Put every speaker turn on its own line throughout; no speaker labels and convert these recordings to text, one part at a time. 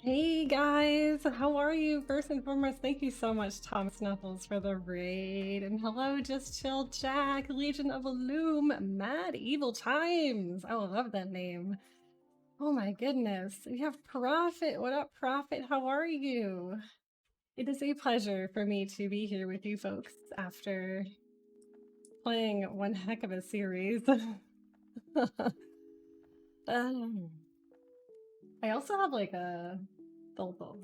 Hey guys, how are you? First and foremost, thank you so much, Tom Snuffles, for the raid. And hello, Just Chill Jack, Legion of Loom, Mad Evil Times. I love that name. Oh my goodness. We have Prophet. What up, Prophet? How are you? It is a pleasure for me to be here with you folks after playing one heck of a series. I also have like the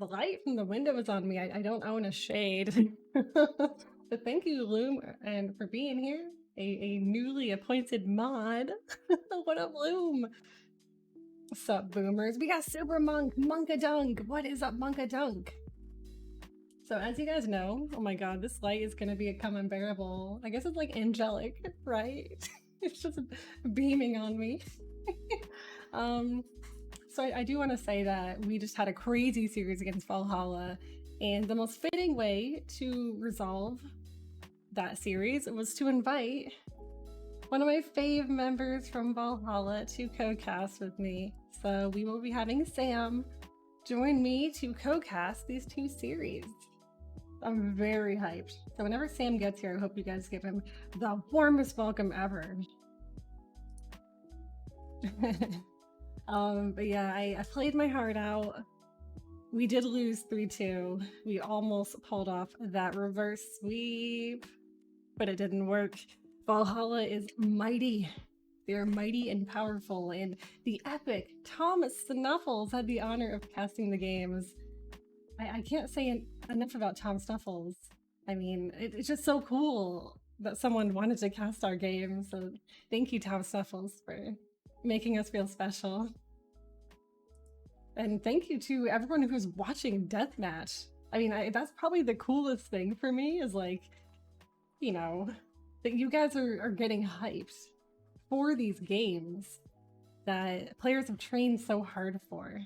light from the window is on me. I don't own a shade. But thank you, Loom, and for being here. A newly appointed mod. What up, Loom? What's up, boomers? We got Super Monk, Monkadunk. What is up, Monkadunk? So as you guys know, oh my god, this light is gonna become unbearable. I guess it's like angelic, right? It's just beaming on me. So I do want to say that we just had a crazy series against Valhalla, And the most fitting way to resolve that series was to invite one of my fave members from Valhalla to co-cast with me. So we will be having Sam join me to co-cast these two series. I'm very hyped. So whenever Sam gets here, I hope you guys give him the warmest welcome ever. But yeah, I played my heart out. We did lose 3-2. We almost pulled off that reverse sweep, but it didn't work. Valhalla is mighty. They are mighty and powerful, and the epic Thomas Snuffles had the honor of casting the games. I can't say enough about Tom Snuffles. I mean, it's just so cool that someone wanted to cast our game, so thank you, Tom Snuffles, for making us feel special. And thank you to everyone who's watching Deathmatch. I mean, that's probably the coolest thing for me is like, you know, that you guys are getting hyped for these games that players have trained so hard for.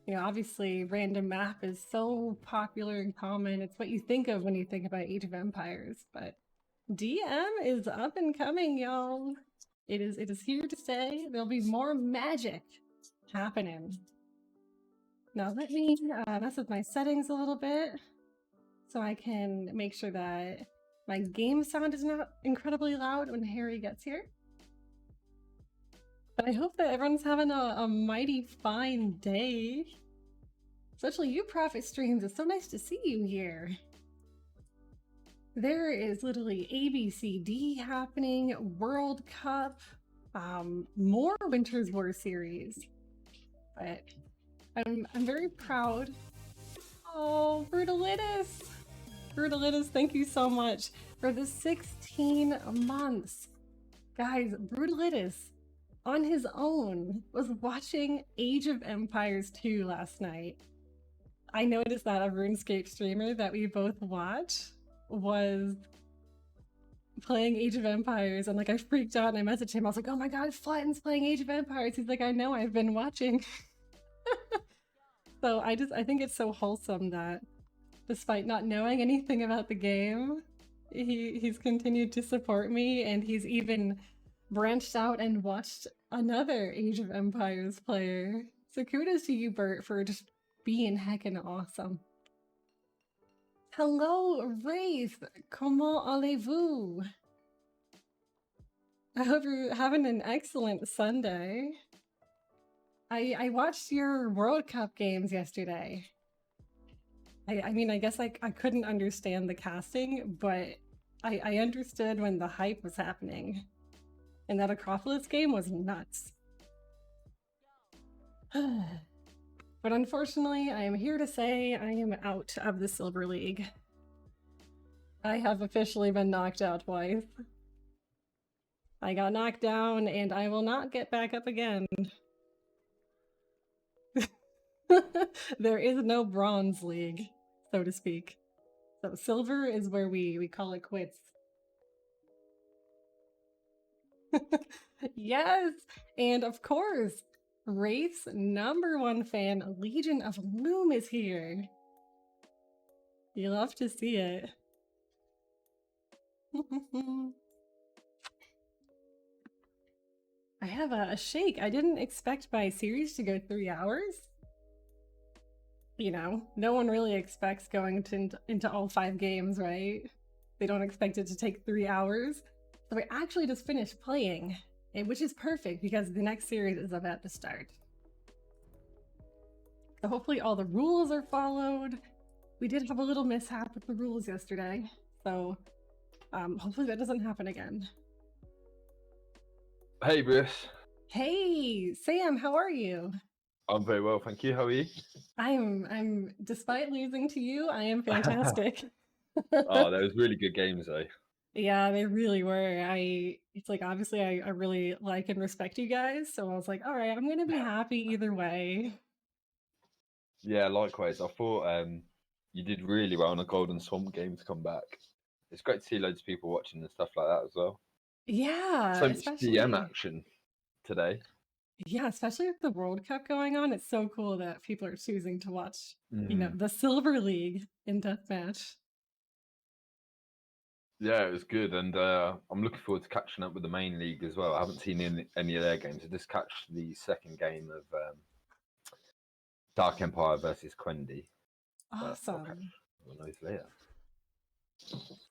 You know, obviously, random map is so popular and common. It's what you think of when you think about Age of Empires, but DM is up and coming, y'all. It is here to stay. There'll be more magic happening. Now let me mess with my settings a little bit so I can make sure that my game sound is not incredibly loud when Harry gets here. But I hope that everyone's having a mighty fine day. Especially you, Prophet Streams. It's so nice to see you here. There is literally ABCD happening, World Cup, more Winter's War series. But I'm very proud. Oh, Brutalitis! Brutalitis, thank you so much for the 16 months. Guys, Brutalitis, on his own, was watching Age of Empires 2 last night. I noticed that a RuneScape streamer that we both watch was playing Age of Empires, and like I freaked out and I messaged him. I was like, oh my god, Flatten's playing Age of Empires. He's like, I know, I've been watching. So I think it's so wholesome that despite not knowing anything about the game, he's continued to support me, and he's even branched out and watched another Age of Empires player. So kudos to you, Bert, for just being heckin' awesome. Hello, Wraith! Comment allez-vous? I hope you're having an excellent Sunday. I watched your World Cup games yesterday. I mean, I guess I couldn't understand the casting, but I understood when the hype was happening. And that Acropolis game was nuts. But unfortunately, I am here to say I am out of the Silver League. I have officially been knocked out twice. I got knocked down, and I will not get back up again. There is no Bronze League, so to speak. So Silver is where we call it quits. Yes! And of course, Wraith's #1 fan, Legion of Loom, is here. You love to see it. I have a shake. I didn't expect my series to go 3 hours. You know, no one really expects going into all 5 games, right? They don't expect it to take 3 hours. So I actually just finished playing, which is perfect because the next series is about to start. So hopefully all the rules are followed. We did have a little mishap with the rules yesterday, so hopefully that doesn't happen again.
Hey, Bruce.
Hey, Sam, how are you?
I'm very well, thank you. How are you?
I'm despite losing to you, I am fantastic.
Oh, there was really good games though.
Yeah, they really were. It's like, obviously I really like and respect you guys, so I was like, all right, I'm gonna be happy either way.
Yeah, likewise. I thought you did really well on the Golden Swamp game to come back. It's great to see loads of people watching and stuff like that as well.
Yeah,
So much
especially
DM action today.
Yeah, especially with the World Cup going on, it's so cool that people are choosing to watch,
Mm.
the Silver League in deathmatch.
Yeah, it was good, and I'm looking forward to catching up with the main league as well. I haven't seen any of their games. I just catched the second game of Dark Empire versus Quendi, but I'll catch
Awesome.
one of those later.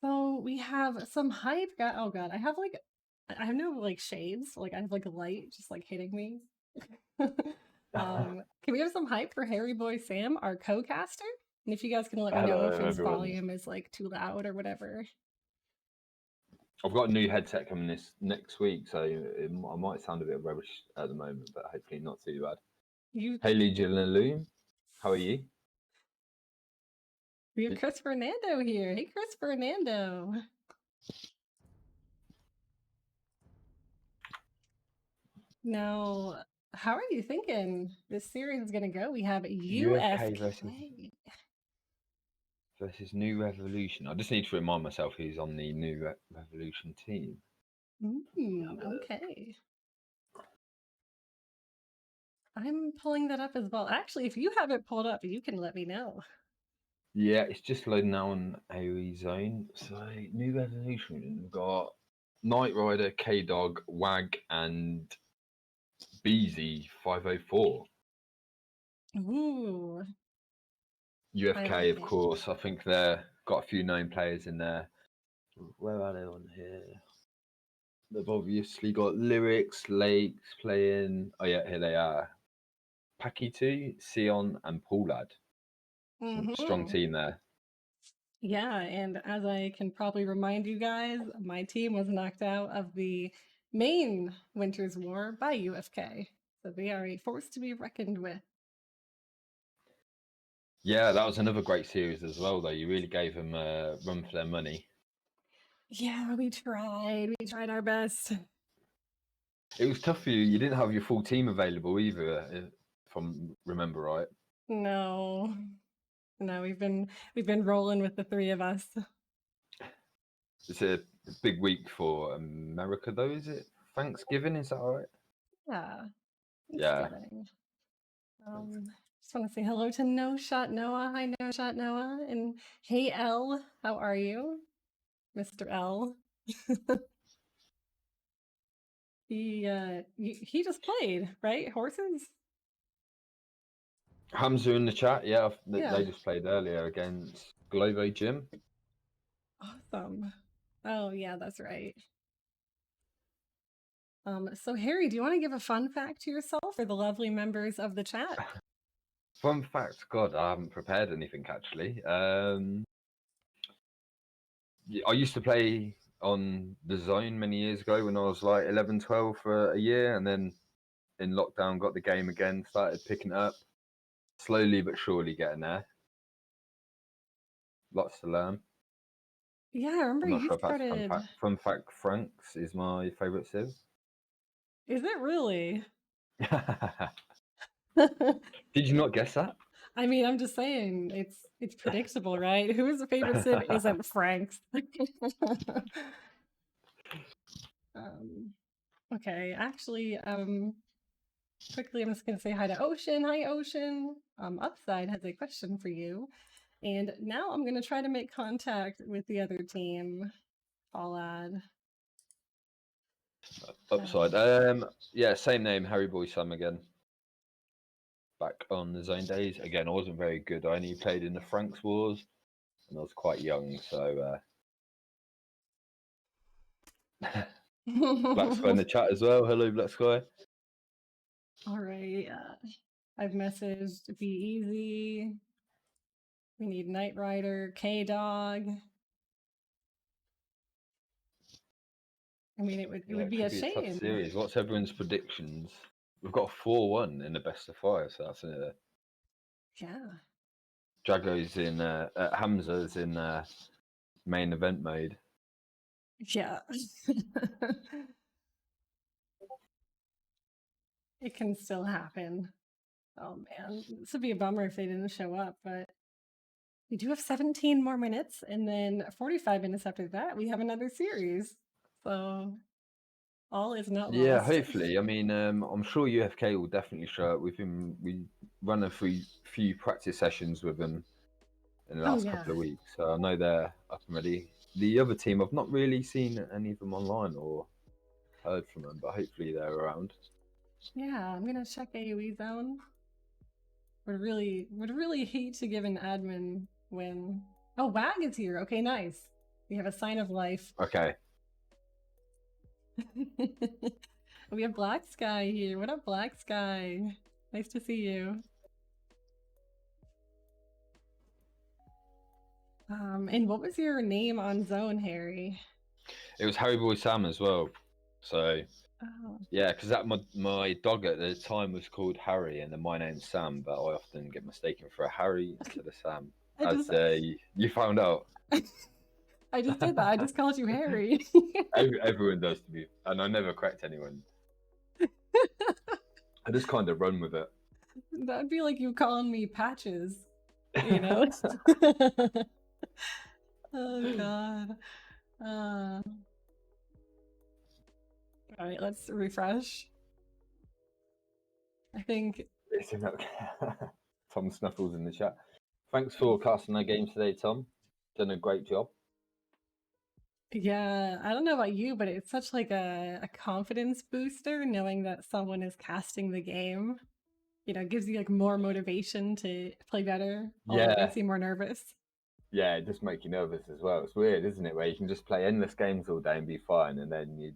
So we have some hype. Oh god, I have I have no like shades. Like I have like a light just like hitting me. Can we have some hype for Harry Boy Sam, our co-caster? And if you guys can let me know
Hello,
if his
everyone.
volume is like too loud or whatever.
I've got a new headset coming this next week, so I might sound a bit rubbish at the moment, but hopefully not too bad.
You
Hey, Legion and Loom, how are you?
We have Chris Fernando here. Hey Chris Fernando. Now, how are you thinking this series is gonna go? We have
UFK versus
UFK.
New Revolution. I just need to remind myself who's on the New Revolution team.
Okay. I'm pulling that up as well. Actually, if you have it pulled up, you can let me know.
Yeah, it's just loading now on AoE Zone. So, New Revolution, we've got Knight Rider, K Dog, Wag, and BZ504.
Ooh, I
UFK,
like
of
it.
course. I think they've got a few known players in there. Where are they on here? They've obviously got Lyrics, Lakes playing. Oh, yeah, here they are. Packy2, Sion, and Paulad. Strong
Mm-hmm.
team there.
Yeah, and as I can probably remind you guys, my team was knocked out of the main Winter's War by UFK. So they are a force to be reckoned with.
Yeah, that was another great series as well, though. You really gave them a run for their money.
Yeah, we tried. We tried our best.
It was tough for you. You didn't have your full team available either, if I remember right.
No. No, we've been rolling with the three of us.
It's a big week for America, though, is it? Thanksgiving, is that right?
Yeah.
Yeah.
Thanksgiving. Just want to say hello to No Shot Noah. Hi, No Shot Noah. And hey, L. How are you, Mr. L? He just played, right? Horses?
Hamza in the chat, yeah,
Yeah.
they just played earlier against Glovo Gym.
Awesome. Oh, yeah, that's right. So Harry, do you want to give a fun fact to yourself for the lovely members of the chat?
Fun fact, God, I haven't prepared anything actually. I used to play on the Zone many years ago when I was like 11, 12 for a year, and then in lockdown got the game again, started picking it up, slowly but surely getting there. Lots to learn.
Yeah, I remember
I'm not
you
sure if that's a fun
started.
fact. Fun fact, Franks is my favourite Civ.
Is it really?
Did you not guess that?
I mean, I'm just saying, it's predictable, right? Whose favorite Civ isn't Frank's? um, okay, actually, quickly, I'm just gonna say hi to Ocean. Hi, Ocean. Upside has a question for you, and now I'm gonna try to make contact with the other team. I'll add.
Upside. Yeah, same name, harryboysam again. Back on the Zone days. Again, I wasn't very good. I only played in the Franks Wars, and I was quite young, so Black Sky in the chat as well. Hello, Black Sky.
All right. I've messaged Be Easy. We need Knight Rider, K Dog. I mean, it
Yeah,
would
it
be
could
a
be a tough
shame.
series. What's everyone's predictions? We've got a 4-1 in the best of 5, so that's
Yeah.
Drago's in Hamza's in main event mode.
Yeah. It can still happen. Oh man, this would be a bummer if they didn't show up, but we do have 17 more minutes, and then 45 minutes after that, we have another series. So All is not
Yeah,
lost.
hopefully. I mean, I'm sure UFK will definitely show up. We run a few practice sessions with them in the
Oh
last
yeah.
couple of weeks, so I know they're up and ready. The other team, I've not really seen any of them online or heard from them, but hopefully they're around.
Yeah, I'm gonna check AoE zone. Would really hate to give an admin win. Oh, Wag is here. Okay, nice. We have a sign of life.
Okay.
We have Black Sky here. What up, Black Sky? Nice to see you. And what was your name on zone, Harry?
It was harryboysam as well. So
Oh,
yeah, because that my dog at the time was called Harry, and then my name's Sam, but I often get mistaken for a Harry instead of Sam.
I just
You found out.
I just did that. I just called you Harry.
Everyone does to me, and I never correct anyone. I just kind of run with it.
That'd be like you calling me Patches, you know? Oh god. All right, let's refresh. I think
It's in that- Tom Snuffles in the chat. Thanks for casting our games today, Tom. Done a great job.
yeah, I don't know about you, but it's such like a confidence booster knowing that someone is casting the game. You know, it gives you like more motivation to play better, although it
Yeah,
makes you more nervous.
yeah, it just makes you nervous as well. It's weird, isn't it? Where you can just play endless games all day and be fine, and then you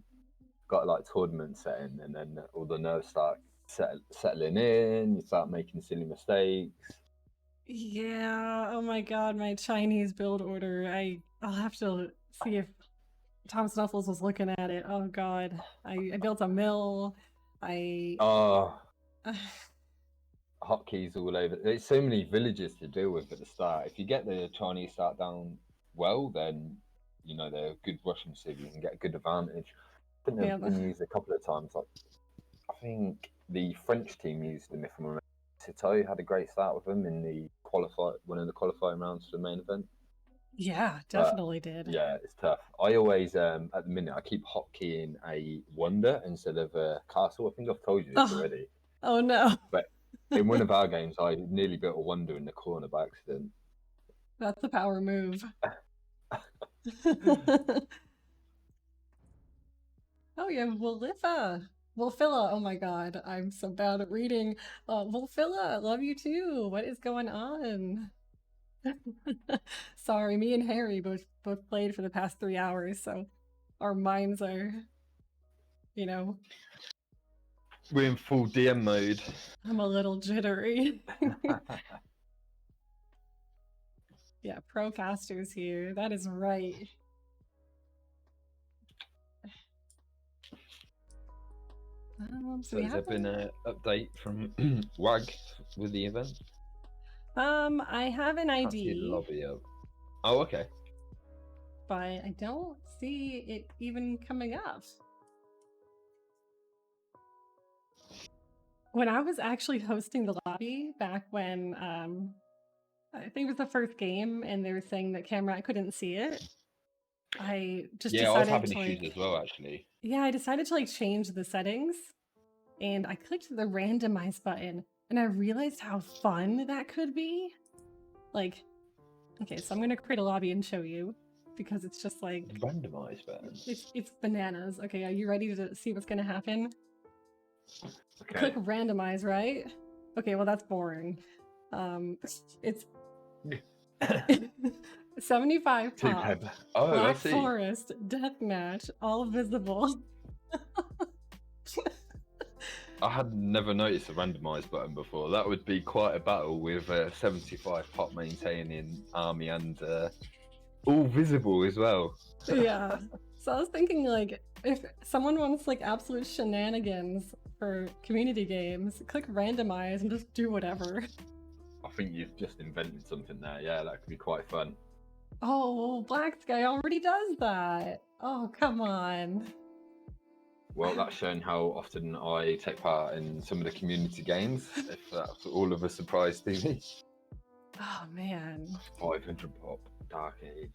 got like tournament setting, and then all the nerves start settling in. You start making silly mistakes.
Yeah, oh my god, my Chinese build order. I'll have to see if Tom Snuffles was looking at it. Oh god. I built a mill. I
Oh, hotkeys all over. There's so many villages to deal with at the start. If you get the Chinese start down well, then you know they're a good Russian civ. You can get a good advantage. I think
yeah,
they've been used a couple of times. Like I think the French team used them. If I'm remember, Citeaux had a great start with them in the one of the qualifying rounds for the main event.
yeah,
But
definitely did.
yeah, it's tough. I always at the minute I keep hotkeying a wonder instead of a castle. I think I've told you this
Oh,
already.
oh no.
But in one of our games, I nearly built a wonder in the corner by accident.
That's a power move. Oh yeah, Wolfilla. Oh my god, I'm so bad at reading. Wolfilla, love you too. What is going on? Sorry, me and Harry both played for the past 3 hours, so our minds are, you know,
We're in full DM mode.
I'm a little jittery. Yeah, pro casters here. That is right.
So has there been an update from WAG with the event?
I have an
Can't see the
ID,
lobby up. Oh, okay.
but I don't see it even coming up. When I was actually hosting the lobby back when I think it was the first game and they were saying that camera I couldn't see it. I just
Yeah, I was
decided
having
to
issues as well, actually.
yeah, I decided to like change the settings and I clicked the randomize button and I realized how fun that could be. Like, okay, so I'm gonna create a lobby and show you because it's just like
Randomize button.
it's bananas. Okay, are you ready to see what's gonna happen?
Okay.
Click randomize, right? Okay, well that's boring. It's 75 pop.
Oh,
Black
I see.
Forest, Deathmatch, all visible.
I had never noticed a randomize button before. That would be quite a battle with 75 pop maintaining army and all visible as well.
Yeah. So I was thinking like if someone wants like absolute shenanigans for community games, click randomize and just do whatever.
I think you've just invented something there. Yeah, that could be quite fun.
Oh, Black Sky already does that. Oh, come on.
Well, that's showing how often I take part in some of the community games. If that's all of a surprise to me.
Oh man.
500 pop, Dark Age.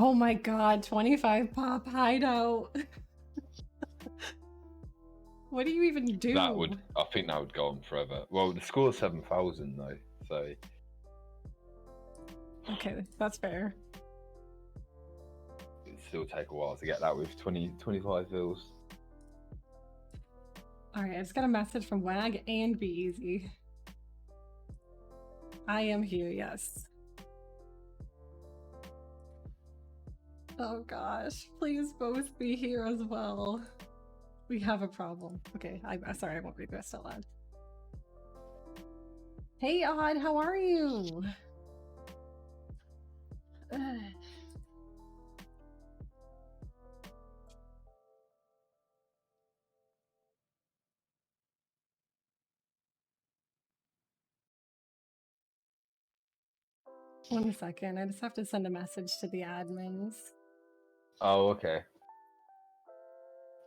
Oh my god, 25 pop hideout. What do you even do?
I think that would go on forever. Well, the score is 7,000 though, so.
Okay, that's fair.
It'd still take a while to get that with 25 vils.
Alright, I just got a message from Wag and Be Easy. I am here, yes. Oh gosh, please both be here as well. We have a problem. Okay, I'm sorry, I won't read the rest out loud. Hey Odd, how are you? One second, I just have to send a message to the admins.
Oh, okay.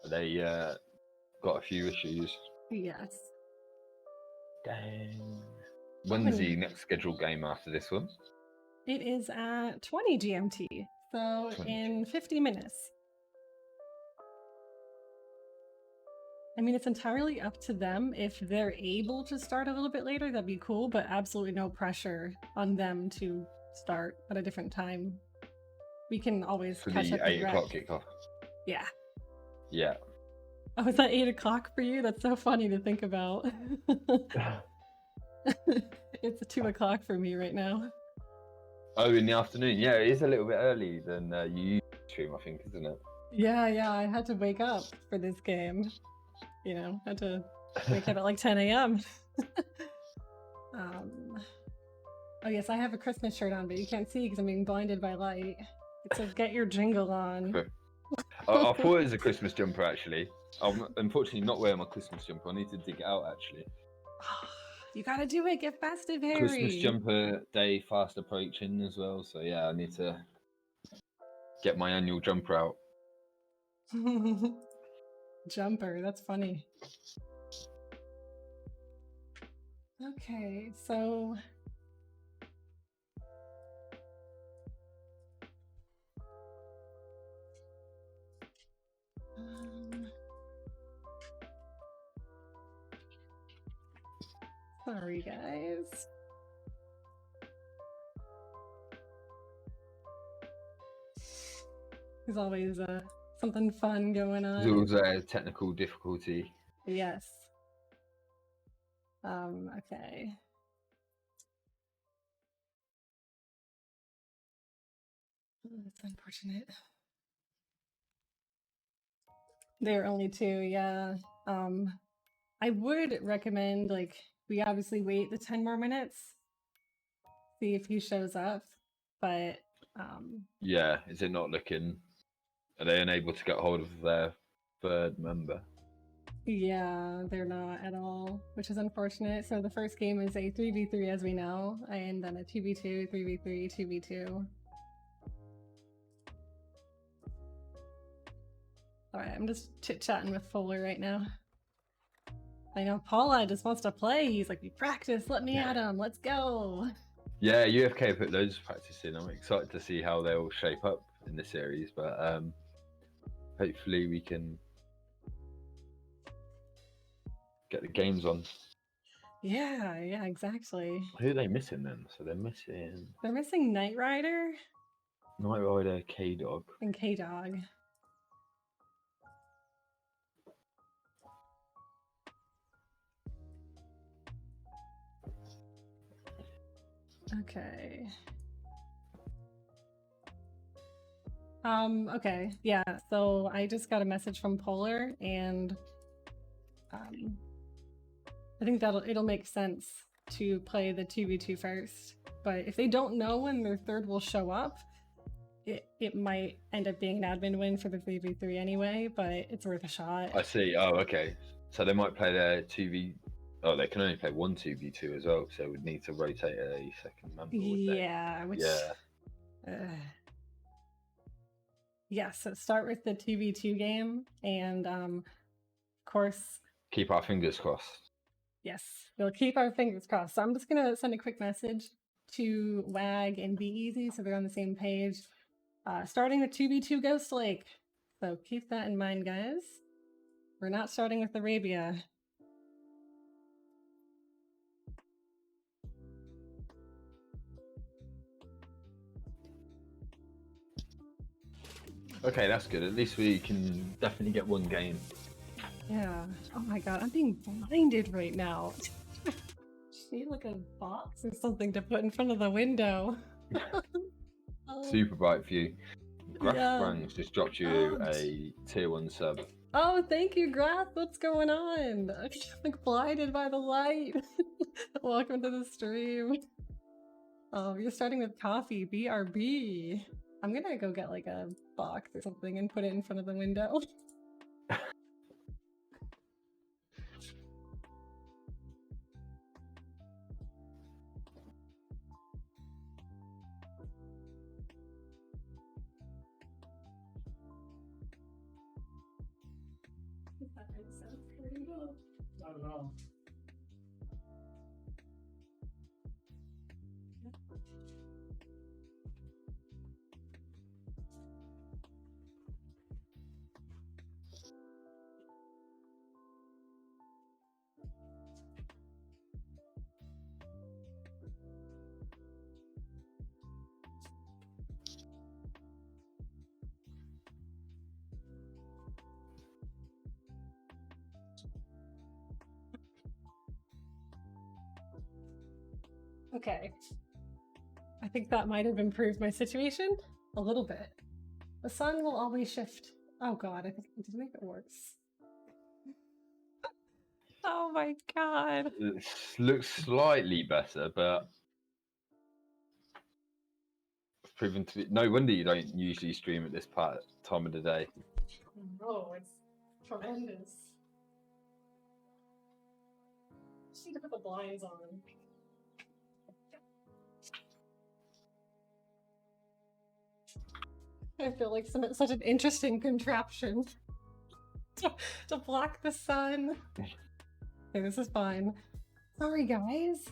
They got a few issues.
Yes.
Dang. When's the next scheduled game after this one?
It is at 20 GMT, so
20
in 50 minutes. I mean, it's entirely up to them. If they're able to start a little bit later, that'd be cool, but absolutely no pressure on them to start at a different time. We can always
For
catch
the
up with
8 o'clock kickoff.
Yeah.
Yeah.
Oh, is that 8 o'clock for you? That's so funny to think about. It's 2 o'clock for me right now.
Oh, in the afternoon. Yeah, it is a little bit early than you used to stream, I think, isn't it?
Yeah, I had to wake up for this game. You know, had to wake up at like 10 a.m. Oh yes, I have a Christmas shirt on, but you can't see because I'm being blinded by light. It says "Get your jingle on."
I thought it was a Christmas jumper, actually. I'm unfortunately not wearing my Christmas jumper. I need to dig it out, actually.
You gotta do it. Get festive, Harry.
Christmas jumper day fast approaching as well. So yeah, I need to get my annual jumper out.
Jumper, that's funny. Okay, so sorry guys. There's always something fun going on.
There's always a technical difficulty.
Yes. Okay. Oh, that's unfortunate. There are only 2, yeah. I would recommend, like, we obviously wait the 10 more minutes, see if he shows up, but
Yeah, is it not looking? Are they unable to get hold of their third member?
yeah, they're not at all, which is unfortunate. So the first game is a 3v3 as we know, and then a 2v2, 3v3, 2v2. Alright, I'm just chit-chatting with Fuller right now. I know Paula just wants to play. He's like, we practice, let me at him, let's go.
Yeah, UFK put loads of practice in. I'm excited to see how they'll shape up in the series, but hopefully we can get the games on.
Yeah, exactly.
Who are they missing then? So they're missing
Knight Rider,
K-Dog,
and K-Dog. Okay. Okay, yeah, so I just got a message from Polar, and I think it'll make sense to play the 2v2 first, but if they don't know when their third will show up, it might end up being an admin win for the 3v3 anyway, but it's worth a shot.
I see. Oh, okay. So they might play their 2v. Oh, they can only play one 2v2 as well, so we'd need to rotate a second member.
Yeah, which. Yeah. Yeah, so start with the 2v2 game, and of course.
Keep our fingers crossed.
Yes, we'll keep our fingers crossed. So I'm just gonna send a quick message to Wag and Be Easy so they're on the same page. Starting with 2v2 Ghost Lake. So keep that in mind, guys. We're not starting with Arabia.
Okay, that's good. At least we can definitely get one game.
Yeah. Oh my god, I'm being blinded right now. Just need like a box or something to put in front of the window. Oh,
Super bright view. Graf
yeah.
Rangs just dropped you a tier 1 sub.
Oh, thank you, Grath. What's going on? I'm like blinded by the light. Welcome to the stream. Oh, you're starting with coffee. BRB. I'm gonna go get like a box or something and put it in front of the window. That makes sense.
Not at all.
Okay. I think that might have improved my situation a little bit. The sun will always shift. Oh god, I think I need to make it worse. Oh my god.
It looks slightly better, but it's proven to be. No wonder you don't usually stream at this time of the day.
No, it's tremendous. Just need to put the blinds on. I feel like such an interesting contraption to block the sun. Okay, this is fine. Sorry, guys.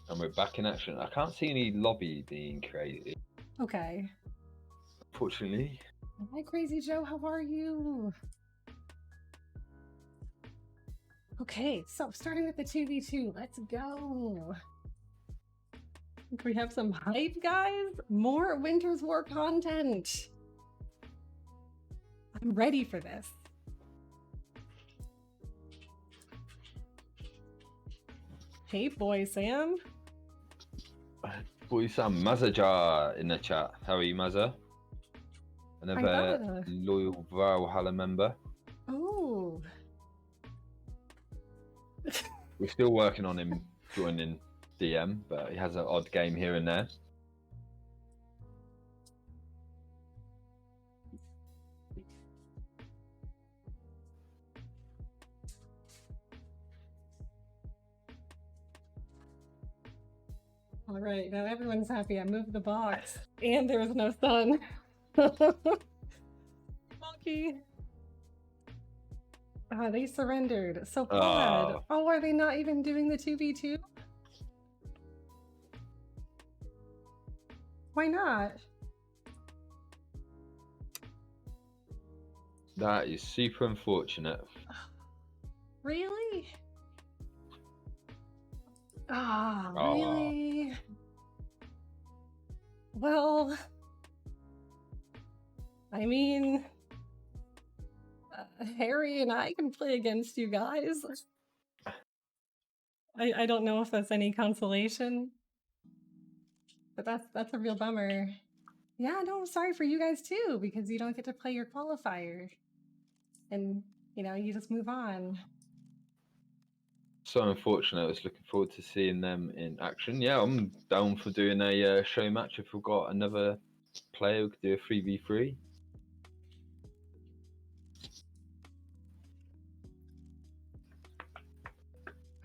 And we're back in action. I can't see any lobby being created,
Okay.
unfortunately.
Hi, Crazy Joe. How are you? Okay, so starting with the 2v2. Let's go. Can we have some hype, guys? More Winter's War content. I'm ready for this. Hey, boy, Sam.
Brisolyn Mazajar in the chat. How are you, Mazza? Another loyal Valhalla member.
Oh.
We're still working on him joining DM, but he has an odd game here and there.
All right, now everyone's happy. I moved the box, and there was no sun. Monkey. Ah, they surrendered. So bad. Oh, are they not even doing the 2v2? Why not?
That is super unfortunate.
Really? Ah, really? Well, I mean, Harry and I can play against you guys. I don't know if that's any consolation, but that's a real bummer. Yeah, no, I'm sorry for you guys too, because you don't get to play your qualifier. And, you know, you just move on.
So unfortunate. I was looking forward to seeing them in action. Yeah, I'm down for doing a show match if we've got another player who could do a 3v3.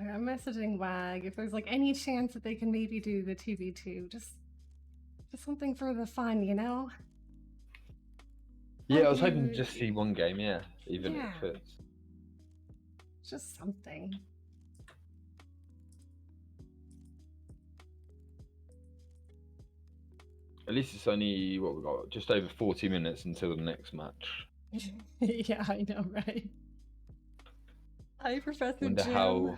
I'm messaging WAG if there's like any chance that they can maybe do the 2v2. Just something for the fun, you know?
Yeah, I was hoping to just see one game, yeah, even
Yeah.
if it's...
Just something.
At least it's only what we got, just over 40 minutes until the next match.
Yeah, I know, right? Hi, Professor
Wonder
Jim.
how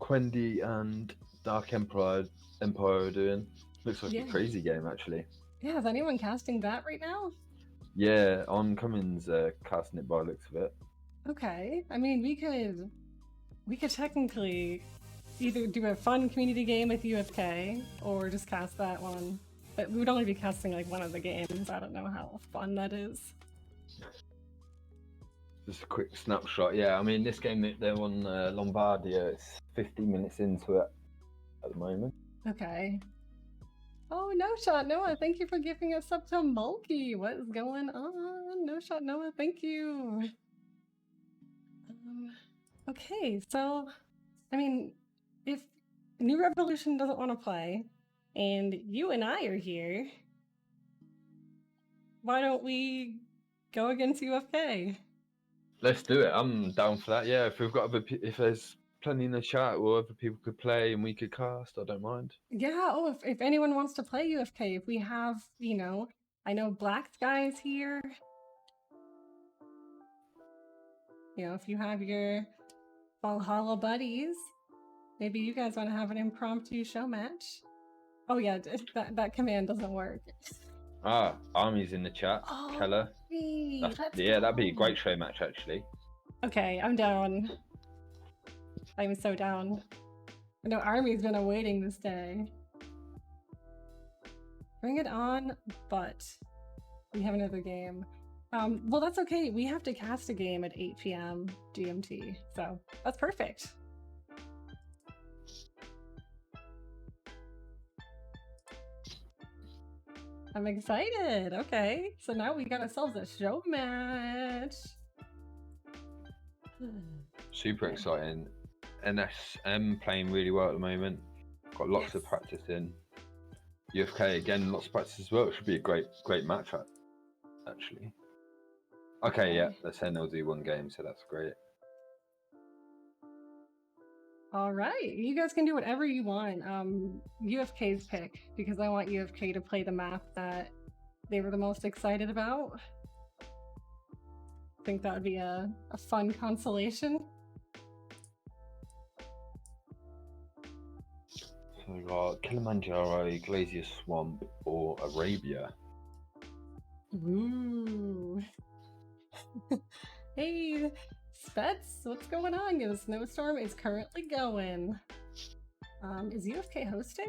Quendi and Dark Empire are doing. Looks like
Yeah.
a crazy game, actually.
Yeah, is anyone casting that right now?
Yeah, Oncoming's casting it by the looks of it.
Okay. I mean, we could technically either do a fun community game with UFK or just cast that one. But we would only be casting like one of the games. I don't know how fun that is.
Just a quick snapshot. Yeah, I mean, this game, they're on Lombardia. It's 15 minutes into it at the moment.
Okay. Oh, No Shot Noah, thank you for giving us up to Mulkey. What is going on? No Shot Noah, thank you. Okay, so, I mean, if New Revolution doesn't want to play, and you and I are here, why don't we go against UFK?
Let's do it. I'm down for that. Yeah, if we've got if there's plenty in the chat or other people could play and we could cast, I don't mind.
Yeah, oh, if anyone wants to play UFK, if we have, you know, I know Black Sky is here. You know, if you have your Valhalla buddies, maybe you guys want to have an impromptu show match. Oh yeah, that command doesn't work.
Ah, Army's in the chat.
Oh,
Keller.
sweet. Let's
That'd be a
go.
great show match, actually.
Okay, I'm down. I'm so down. I know Army's been awaiting this day. Bring it on, but we have another game. Well, that's okay. We have to cast a game at 8 p.m. GMT, so that's perfect. I'm excited. Okay, so now we got ourselves a show match.
Super
Okay.
exciting. NSM playing really well at the moment. Got lots of
Yes.
practice in. UFK again, lots of practice as well. It should be a great match, actually. Okay, yeah, they're saying they'll do one game, so that's great.
All right, you guys can do whatever you want. UFK's pick, because I want UFK to play the map that they were the most excited about. I think that would be a fun consolation.
So we got Kilimanjaro, Glacier Swamp, or Arabia.
Ooh. Hey, Spets, what's going on? The snowstorm is currently going. Is UFK hosting?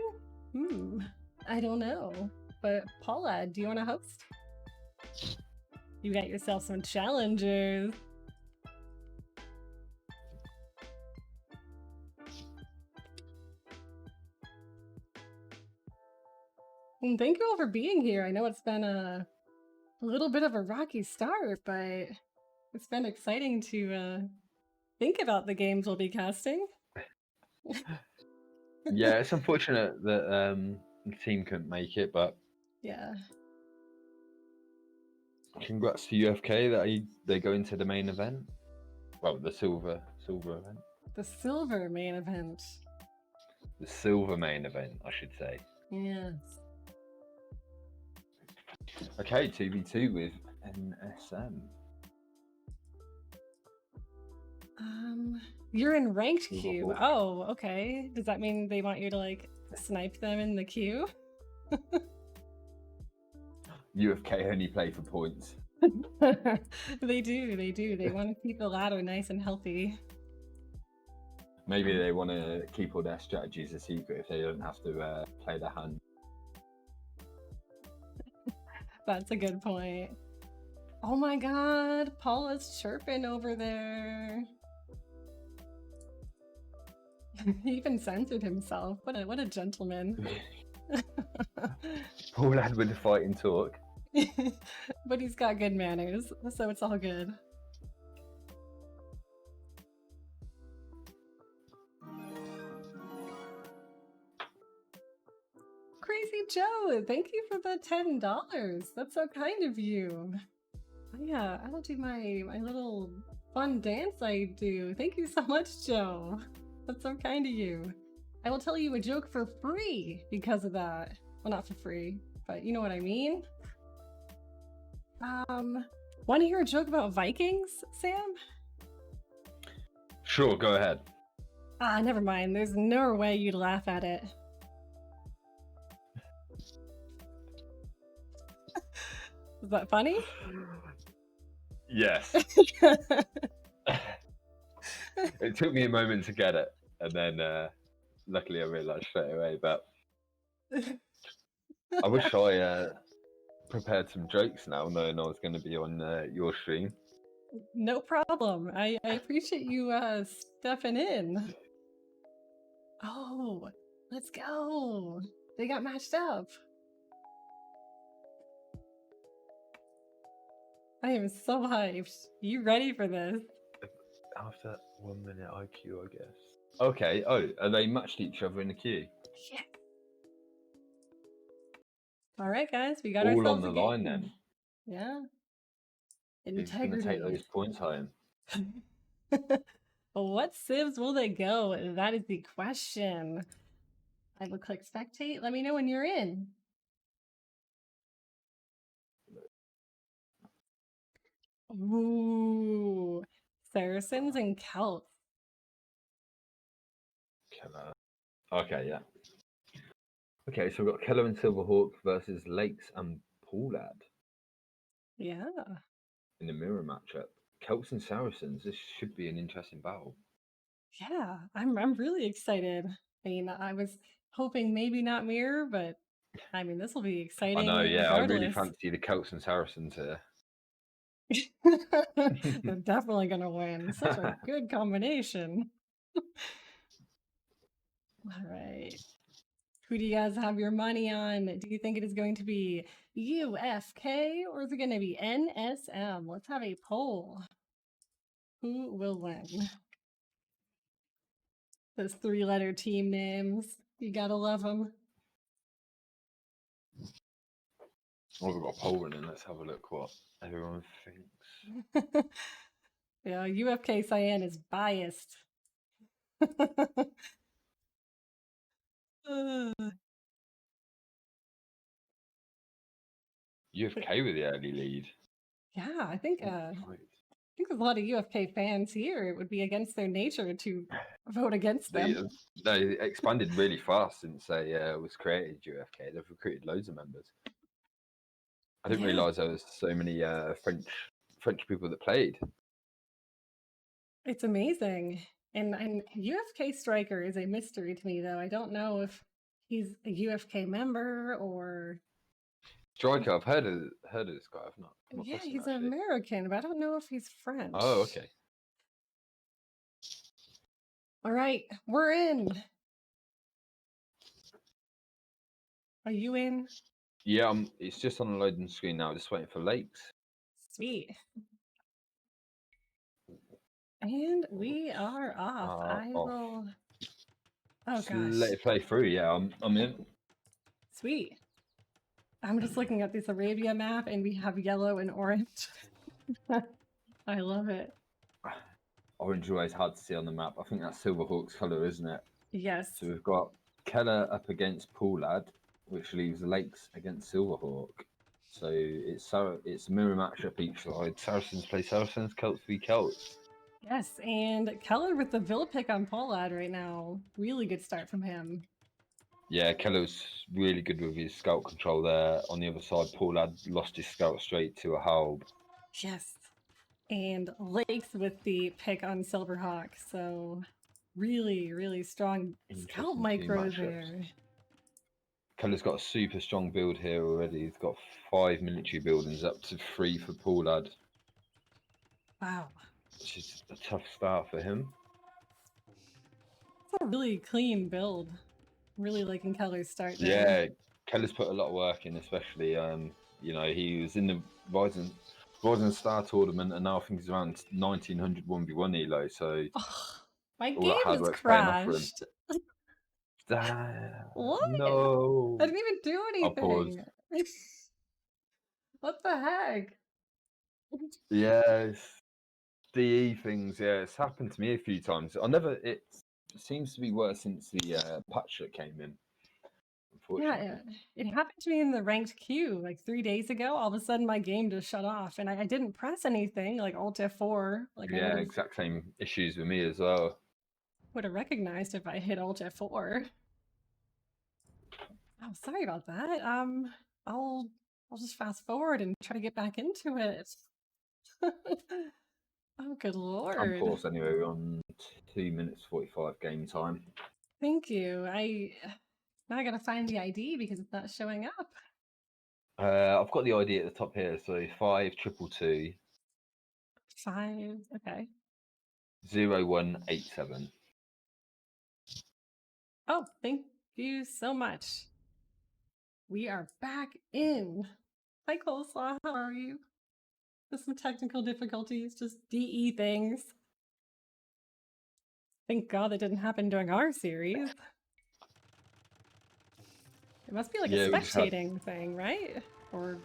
I don't know. But Paula, do you want to host? You got yourself some challengers. And thank you all for being here. I know it's been a little bit of a rocky start, but it's been exciting to think about the games we'll be casting.
Yeah, it's unfortunate that the team couldn't make it, but
Yeah.
congrats to UFK that they go into the main event. Well, the silver event.
The silver main event.
The silver main event, I should say.
Yes.
Okay, 2v2 with NSM.
You're in ranked
Ooh.
queue. Oh, okay. Does that mean they want you to like snipe them in the queue?
UFK only play for points.
They do. They want to keep the ladder nice and healthy.
Maybe they want to keep all their strategies a secret if they don't have to play their hand.
That's a good point. Oh my god, Paula's chirping over there. He even censored himself. What a gentleman.
Paul lad with the fighting talk.
But he's got good manners, so it's all good. Crazy Joe, thank you for the $10. That's so kind of you. Yeah, I'll do my little fun dance I do. Thank you so much, Joe. That's so kind of you. I will tell you a joke for free because of that. Well, not for free, but you know what I mean. Want to hear a joke about Vikings, Sam?
Sure, go ahead.
Never mind. There's no way you'd laugh at it. Is that funny?
Yes. It took me a moment to get it, and then luckily I realised straight away. But I wish I prepared some jokes now, knowing I was going to be on your stream.
No problem. I appreciate you stepping in. Oh, let's go. They got matched up. I am so hyped. You ready for this?
After 1 minute IQ, I guess. Okay. Oh, are they matched each other in the queue?
Yeah. All right, guys, we got
All
ourselves
on the
a
line
game.
then.
Yeah.
Who's going to take
Integrity.
those points home?
What civs will they go? That is the question. I will click spectate. Let me know when you're in. Ooh, Saracens and Celts.
Keller. Okay, yeah. Okay, so we've got Keller and Silverhawk versus Lakes and Poolad
Yeah,
in the mirror matchup. Celts and Saracens. This should be an interesting battle.
yeah. I'm really excited. I mean, I was hoping maybe not mirror, but I mean, this will be
I
exciting
know, yeah. I really
regardless.
fancy the Celts and Saracens here.
They're definitely gonna win. Such a good combination. All right. Who do you guys have your money on? Do you think it is going to be UFK or is it going to be NSM? Let's have a poll. Who will win? Those three-letter team names. You gotta love them.
Oh, we've got a poll running. Let's have a look what everyone thinks.
Yeah, UFK Cyan is biased.
UFK with the early lead.
Yeah, I think
Right.
there's a lot of UFK fans here. It would be against their nature to vote against them.
They expanded really fast since they was created. UFK. They've recruited loads of members. I didn't
Yeah.
realise there was so many French people that played.
It's amazing. And UFK Striker is a mystery to me, though. I don't know if he's a UFK member or.
Striker, I've heard of this guy. I've not come
Yeah,
across him
he's
actually.
American, but I don't know if he's French.
Oh, okay.
All right, we're in. Are you in?
Yeah, it's just on the loading screen now. Just waiting for Lakes.
Sweet. And we are off. I
off.
will. Oh
Just
gosh.
let it play through. Yeah, I'm in.
Sweet. I'm just looking at this Arabia map, and we have yellow and orange. I love it.
Orange is always hard to see on the map. I think that's Silverhawk's colour, isn't it?
Yes.
So we've got Keller up against Poolad, which leaves Lakes against Silverhawk. So it's a mirror matchup each side. Saracens play Saracens, Celts v Celts.
Yes, and Keller with the Villa pick on Pollard right now. Really good start from him.
Yeah, Keller's really good with his scout control there. On the other side, Poolad lost his scout straight to a Halb.
Yes. And Lakes with the pick on Silverhawk. So really, really strong scout micro there.
Keller's got a super strong build here already. He's got 5 military buildings up to 3 for Poolad.
Wow.
Which is a tough start for him.
It's a really clean build. Really liking Keller's start there.
Yeah, Keller's put a lot of work in, especially, you know, he was in the Rising Star tournament and now I think he's around 1900 1v1 elo, so
my
all
game
that hard
just
work's paying off for him.
crashed. What?
No.
I didn't even do anything. What the heck?
Yes. DE things, yeah, it's happened to me a few times. It seems to be worse since the patch that came in. Unfortunately.
Yeah, it happened to me in the ranked queue like 3 days ago. All of a sudden, my game just shut off, and I didn't press anything like Alt F4. Like I
Yeah, exact same issues with me as well.
would have recognized if I hit Alt F4. Oh, sorry about that. I'll just fast forward and try to get back into it. Oh, good
I'm
lord.
paused anyway. We're on 2 minutes 45 game time.
Thank you. Now I gotta find the ID because it's not showing up.
I've got the ID at the top here. So 5222
5. Okay.
0187.
Oh, thank you so much. We are back in. Hi, Coleslaw. How are you? With some technical difficulties, just DE things. Thank God that didn't happen during our series. It must be like
Yeah,
a
we just had.
spectating thing, right? Or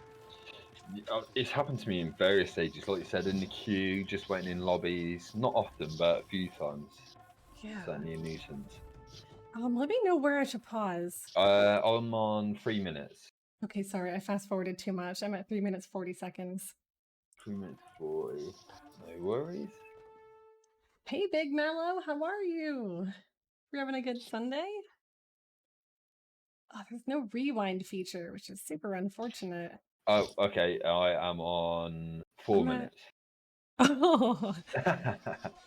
It's happened to me in various stages, like you said, in the queue, just waiting in lobbies. Not often, but a few times.
yeah.
Certainly a nuisance.
Let me know where I should pause.
I'm on 3 minutes.
Okay, sorry, I fast forwarded too much. I'm at 3 minutes 40 seconds.
3 minutes 40. No worries.
Hey, Big Mellow, how are you? You having a good Sunday? Oh, there's no rewind feature, which is super unfortunate.
Oh, okay. I am on 4 minutes.
Oh,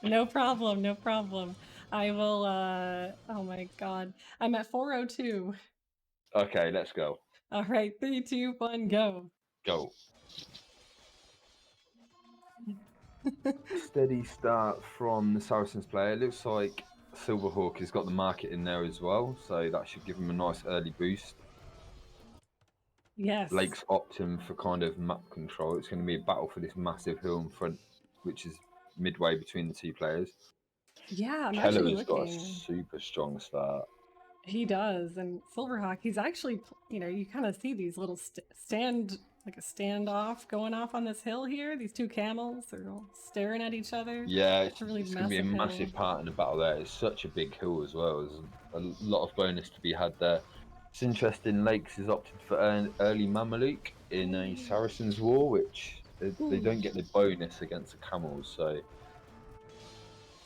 no problem, no problem. I will, oh my God. I'm at 4:02.
Okay, let's go.
All right, 3, 2, 1, go.
Go. Steady start from the Saracens player. It looks like Silverhawk has got the market in there as well, so that should give him a nice early boost.
Yes.
Lake's opting for kind of map control. It's going to be a battle for this massive hill in front, which is midway between the two players.
Yeah, I'm
Keller
actually
has got a
looking.
super strong start.
He does, and Silverhawk, he's actually, you kind of see these little like a standoff going off on this hill here. These two camels, they're all staring at each other.
Yeah,
It's a really
it's going to be a
massive hill.
massive part in the battle there. It's such a big hill as well. There's a lot of bonus to be had there. It's interesting, Lakes has opted for early Mameluke in a Saracens war, which they don't get the bonus against the camels, so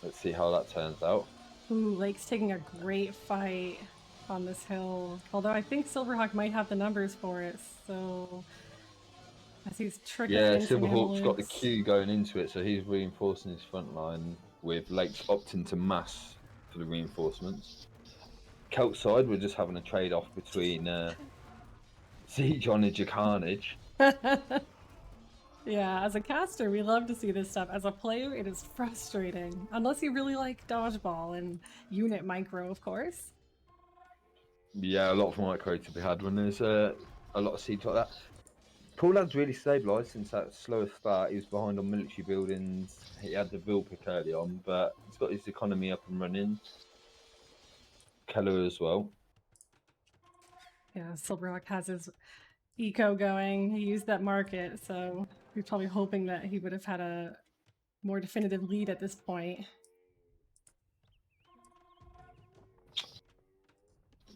let's see how that turns out.
Ooh, Lake's taking a great fight on this hill. Although I think Silverhawk might have the numbers for it, so as he's trickling
Yeah,
in some
Silverhawk's got the
Mamelukes.
Q going into it, so he's reinforcing his front line with Lakes opting to mass for the reinforcements. Celt side, we're just having a trade-off between Siege on Edge of Carnage.
Yeah, as a caster, we love to see this stuff. As a player, it is frustrating. Unless you really like dodgeball and unit micro, of course.
Yeah, a lot of micro to be had when there's a lot of siege like that. Paul Lad's really stabilised since that slower start. He was behind on military buildings. He had the Vil pick early on, but he's got his economy up and running. Keller as well.
Yeah, Silverhawk has his eco going. He used that market, so he's probably hoping that he would have had a more definitive lead at this point.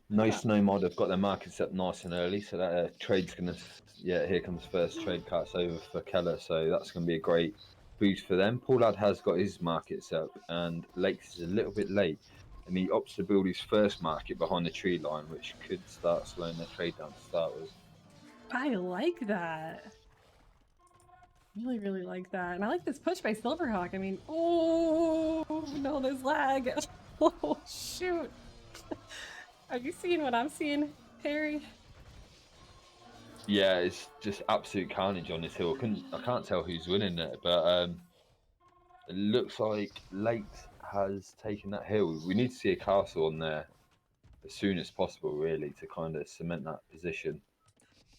No snow mod have got their markets up nice and early, so that trade's gonna. Yeah, here comes first trade carts over for Keller, so that's gonna be a great boost for them. Paul Ladd has got his markets up, and Lakes is a little bit late, and he opts to build his first market behind the tree line, which could start slowing their trade down to start with.
I like that. Really, really like that. And I like this push by Silverhawk. I mean, oh, no, there's lag. Oh, shoot. Are you seeing what I'm seeing, Harry?
Yeah, it's just absolute carnage on this hill. I can't tell who's winning it, but it looks like Lakes has taken that hill. We need to see a castle on there as soon as possible, really, to kind of cement that position.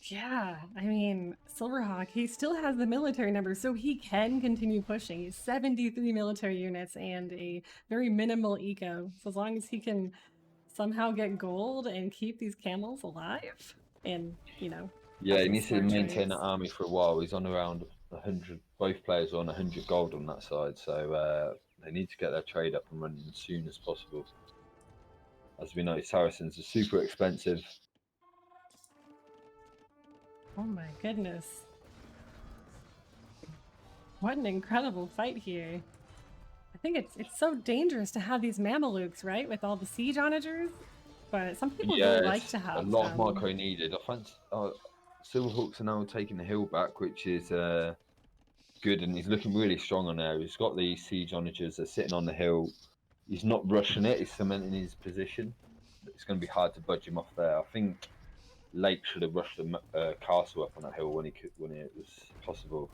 Yeah, I mean, Silverhawk, he still has the military numbers, so he can continue pushing. He's 73 military units and a very minimal eco. So as long as he can somehow get gold and keep these camels alive, and,
Yeah,
have
he
some
needs to
smart
maintain
trades.
that army for a while. He's on around 100. Both players are on 100 gold on that side, so They need to get their trade up and running as soon as possible. As we know, Saracens are super expensive.
Oh my goodness. What an incredible fight here. I think it's so dangerous to have these Mamelukes, right? With all the siege onagers. But some people really like
It's
to have
a lot
them.
of micro needed. I fancy Silverhawks are now taking the hill back, which is good, and he's looking really strong on there. He's got the siege onagers that are sitting on the hill. He's not rushing it. He's cementing his position. It's going to be hard to budge him off there. I think Lake should have rushed the castle up on that hill when it was possible.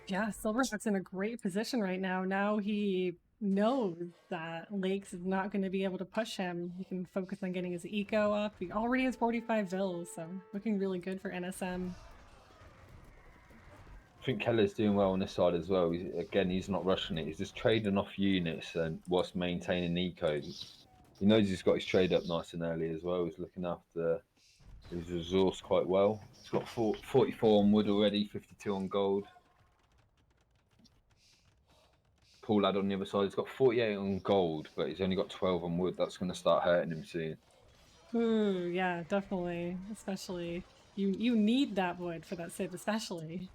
Yeah, Silverhawk's in a great position right now. Now he knows that Lakes is not going to be able to push him. He can focus on getting his eco up. He already has 45 vills, so looking really good for NSM.
I think Keller's doing well on this side as well. He's not rushing it. He's just trading off units and whilst maintaining eco. He knows he's got his trade up nice and early as well. He's looking after his resource quite well. He's got 44 on wood already, 52 on gold. Paul Ladd on the other side, he's got 48 on gold, but he's only got 12 on wood. That's going to start hurting him soon.
Ooh, yeah, definitely. Especially, you need that wood for that save, especially.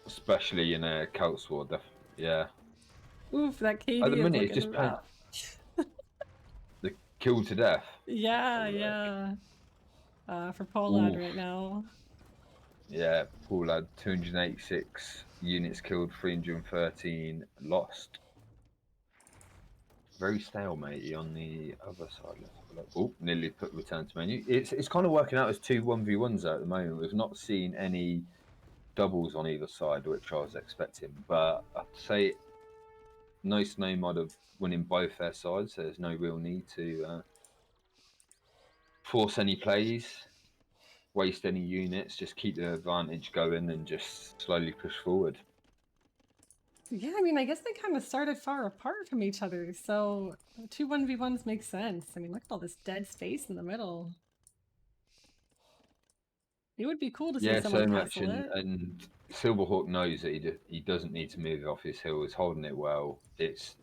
Especially in a Celts war, yeah.
Oof, that KD
At the
is
minute,
looking
it's just
rough.
the kill to death.
Yeah, yeah. For Pollard right now.
Yeah, Paul Ladd, 286 units killed, 313 lost. Very stalematey on the other side. Let's have a look. Oh, nearly put return to menu. It's kind of working out as two 1v1s at the moment. We've not seen any doubles on either side, which I was expecting. But I'd say nice name mod of winning both their sides. So there's no real need to force any plays, waste any units. Just keep the advantage going and just slowly push forward.
Yeah, I mean, I guess they kind of started far apart from each other, so two 1v1s make sense. I mean, look at all this dead space in the middle. It would be cool to see
Yeah,
someone
so much,
castle it.
and Silverhawk knows that he doesn't need to move off his hill. He's holding it well. It's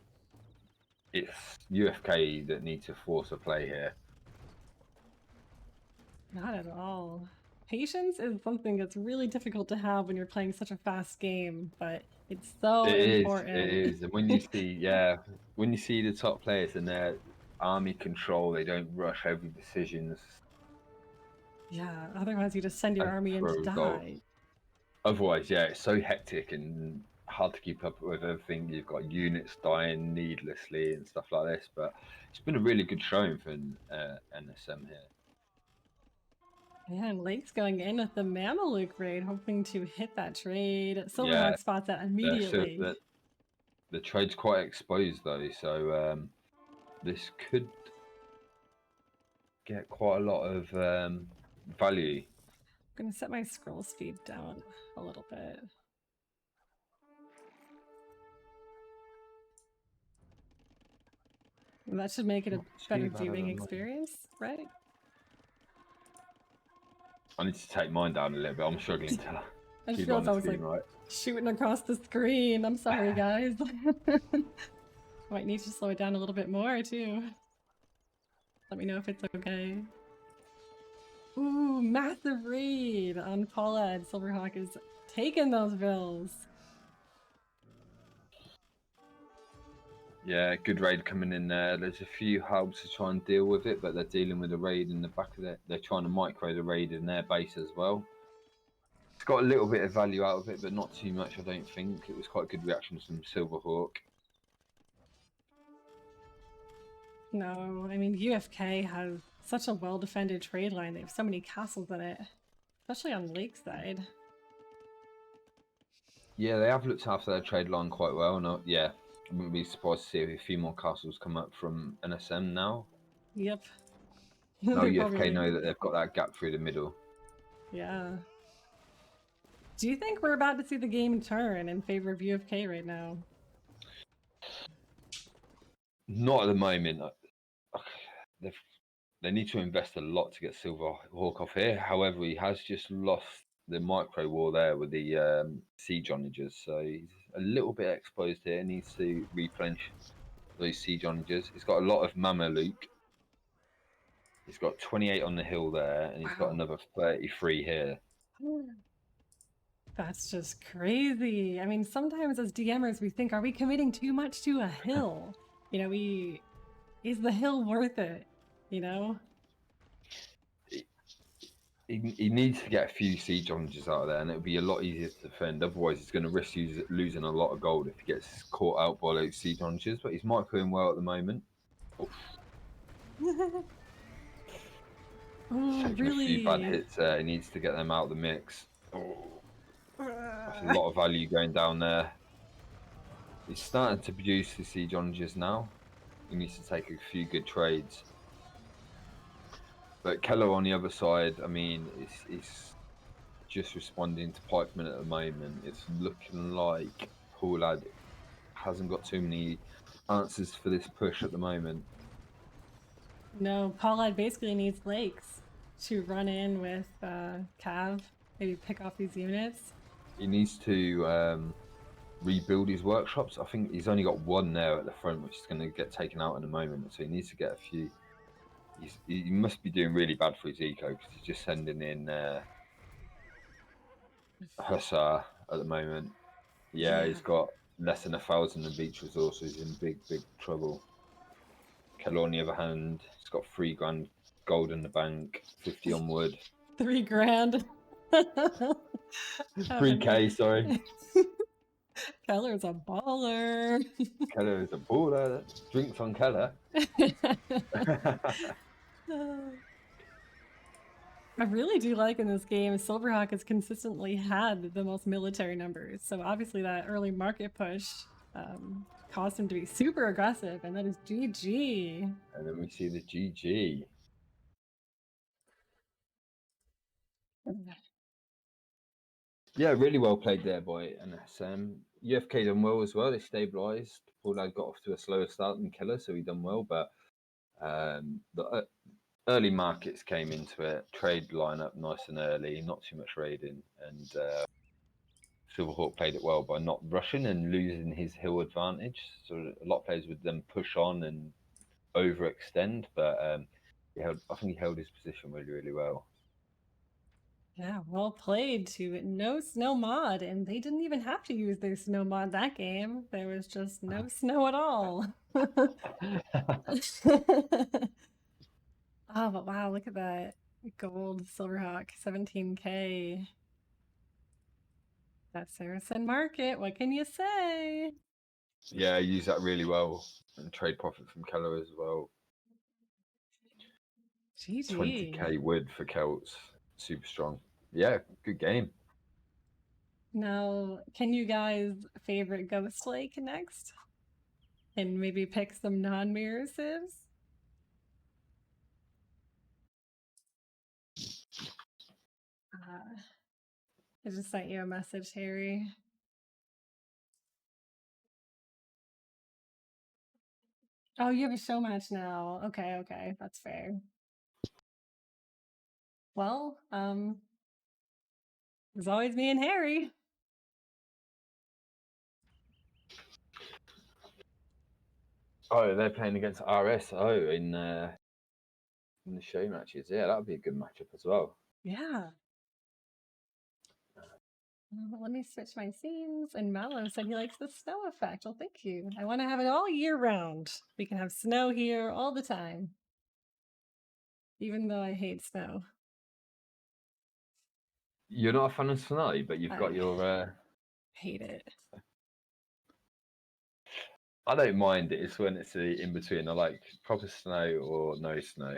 UFK that need to force a play here.
Not at all. Patience is something that's really difficult to have when you're playing such a fast game, but it's so important.
It is. And when you see, when you see the top players and their army control, they don't rush every decisions.
Yeah, otherwise you just send your army in to die.
Otherwise, yeah, it's so hectic and hard to keep up with everything. You've got units dying needlessly and stuff like this, but it's been a really good showing for NSM here.
Yeah, and Lake's going in with the Mameluke raid, hoping to hit that trade. Silverhawk spots that immediately.
The trade's quite exposed though, so this could get quite a lot of value.
I'm gonna set my scroll speed down a little bit. And that should make it a better viewing experience, right?
I need to take mine down a little bit. I'm struggling to
I
keep
feel
on
I
the
was
screen,
like
right?
shooting across the screen. I'm sorry, guys. Might need to slow it down a little bit more too. Let me know if it's okay. Ooh, massive raid on Paulad. Silverhawk is taking those vills.
Yeah, good raid coming in there. There's a few hubs to try and deal with it, but they're dealing with a raid in the back of it. They're trying to micro the raid in their base as well. It's got a little bit of value out of it, but not too much, I don't think. It was quite good reactions from Silverhawk.
No, I mean, UFK has such a well-defended trade line. They have so many castles in it, especially on Lakeside.
Yeah, they have looked after their trade line quite well. No, yeah, I wouldn't be surprised to see a few more castles come up from NSM now.
Yep.
Now UFK know that they've got that gap through the middle.
Yeah. Do you think we're about to see the game turn in favor of UFK right now?
Not at the moment. They need to invest a lot to get Silverhawk off here. However, he has just lost the micro war there with the siege onagers. So he's a little bit exposed here. Needs to replenish those siege onagers. He's got a lot of Mameluke. He's got 28 on the hill there, and he's got
Wow.
another 33 here.
That's just crazy. I mean, sometimes as DMers, we think, are we committing too much to a hill? You know, is the hill worth it? You know?
He needs to get a few siege onagers out of there, and it'll be a lot easier to defend. Otherwise, he's going to risk losing a lot of gold if he gets caught out by those siege onagers. But he's microing well at the moment.
Oh,
Taking a few bad
really?
hits there. He needs to get them out of the mix. That's a lot of value going down there. He's starting to produce the siege onagers now. He needs to take a few good trades. But Keller on the other side, I mean, it's just responding to Pikeman at the moment. It's looking like Paulad hasn't got too many answers for this push at the moment.
No, Paulad basically needs lakes to run in with Cav, maybe pick off these units.
He needs to rebuild his workshops. I think he's only got one there at the front, which is going to get taken out in a moment. So he needs to get a few. He must be doing really bad for his eco because he's just sending in Hussar at the moment. Yeah, he's got less than 1,000 of each resource. So he's in big trouble. Keller, on the other hand, he's got 3 grand gold in the bank, 50 on wood.
3 grand.
3K, sorry.
Keller's a baller.
Keller is a baller. Drinks on Keller.
I really do like in this game, Silverhawk has consistently had the most military numbers. So obviously that early market push caused him to be super aggressive, and that is GG.
And then we see the GG. Yeah, really well played there by NSM. UFK done well as well. They stabilised. Paulad got off to a slower start than Keller, so he done well. But the early markets came into it. Trade lineup nice and early, not too much raiding, and Silverhawk played it well by not rushing and losing his hill advantage. So a lot of players would then push on and overextend, but I think he held his position really well.
Yeah, well played to no snow mod, and they didn't even have to use their snow mod that game. There was just no snow at all. Oh, but wow, look at that gold Silverhawk, 17K. That Saracen market, what can you say?
Yeah, use that really well and trade profit from Keller as well.
GG.
20k wood for Celts, super strong. Yeah, good game.
Now, can you guys favorite Ghost Lake next? And maybe pick some non-mirror civs? I just sent you a message, Harry. Oh, you have a show match now. Okay, that's fair. Well, there's always me and Harry.
Oh, they're playing against RS. Oh, in the show matches. Yeah, that would be a good matchup as well.
Yeah. Let me switch my scenes. And Mallow said he likes the snow effect. Well, thank you. I want to have it all year round. We can have snow here all the time. Even though I hate snow.
You're not a fan of snow, but you've got your...
hate it.
I don't mind it. It's when it's in between. I like proper snow or no snow.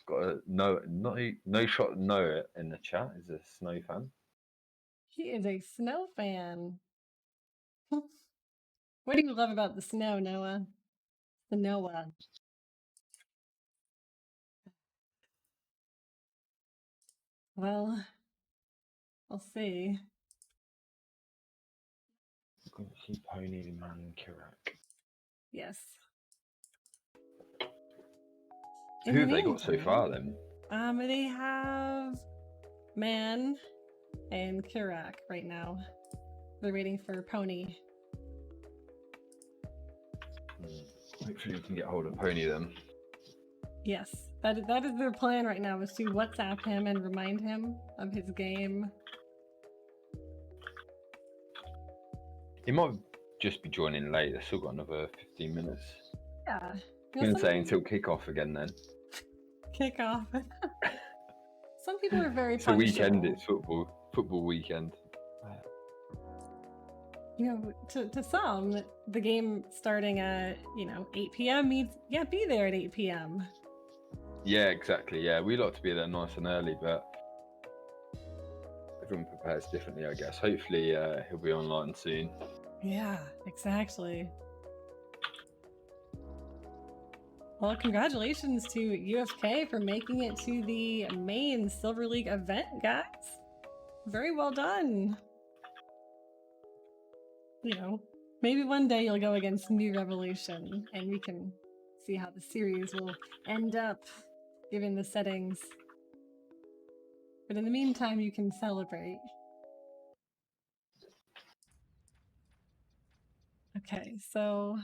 Got a no shot Noah in the chat is a snow fan.
He is a snow fan. What do you love about the snow, Noah? The Noah. Well, I'll see.
Pony Man Kirak.
Yes.
Who have they got so far then?
They have Man and Kirak right now. They're waiting for Pony.
Hopefully we can get hold of Pony then.
Yes, that is their plan right now, is to WhatsApp him and remind him of his game.
He might just be joining late. They've still got another 15 minutes.
Yeah.
I'm going to say until kick-off again then.
Kick off. Some people are very
It's a
punctual.
weekend, it's football weekend.
You know, to some, the game starting at, 8 p.m. means, yeah, be there at 8 p.m.
Yeah, exactly. Yeah, we like to be there nice and early, but everyone prepares differently, I guess. Hopefully, he'll be online soon.
Yeah, exactly. Well, congratulations to UFK for making it to the main Silver League event, guys. Very well done. You know, maybe one day you'll go against New Revolution and we can see how the series will end up given the settings. But in the meantime, you can celebrate. Okay, so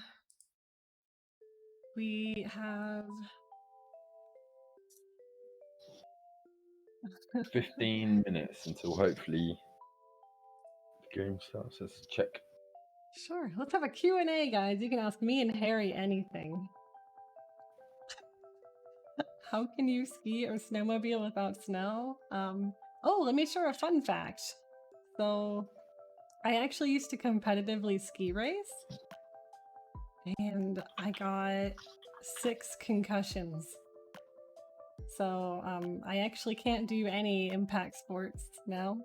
we have
15 minutes until hopefully the game starts. Let's check.
Sure, let's have a Q&A, guys. You can ask me and Harry anything. How can you ski or snowmobile without snow? Oh, let me share a fun fact. So, I actually used to competitively ski race, and I got 6 concussions. So, I actually can't do any impact sports now.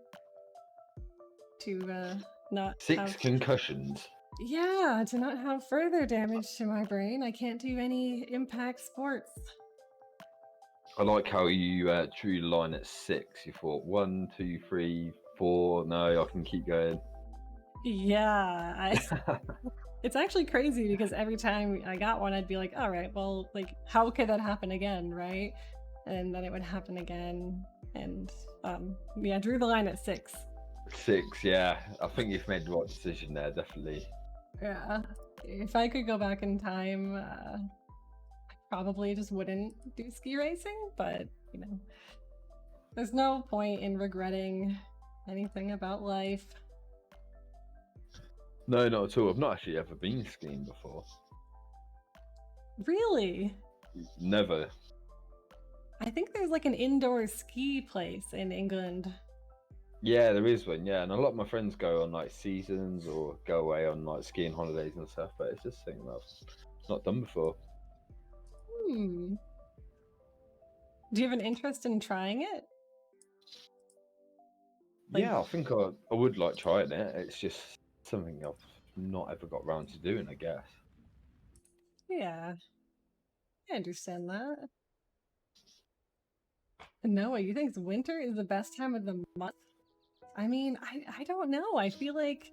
To not
6
have...
concussions.
Yeah, to not have further damage to my brain, I can't do any impact sports.
I like how you drew the line at 6. You thought 1, 2, 3, 4. No, I can keep going.
Yeah, it's actually crazy because every time I got one, I'd be like, all right, well, like, how could that happen again, right? And then it would happen again. And yeah, I drew the line at 6.
6, yeah. I think you've made the right decision there, definitely.
Yeah. If I could go back in time, I probably just wouldn't do ski racing, but, there's no point in regretting anything about life.
No, not at all. I've not actually ever been skiing before.
Really?
Never.
I think there's like an indoor ski place in England.
Yeah, there is one, yeah. And a lot of my friends go on like seasons or go away on like skiing holidays and stuff, but it's just something that I've not done before.
Do you have an interest in trying it?
Yeah, I think I would like trying it. It's just something I've not ever got around to doing, I guess.
Yeah, I understand that. Noah, you think winter is the best time of the month? I mean, I don't know. I feel like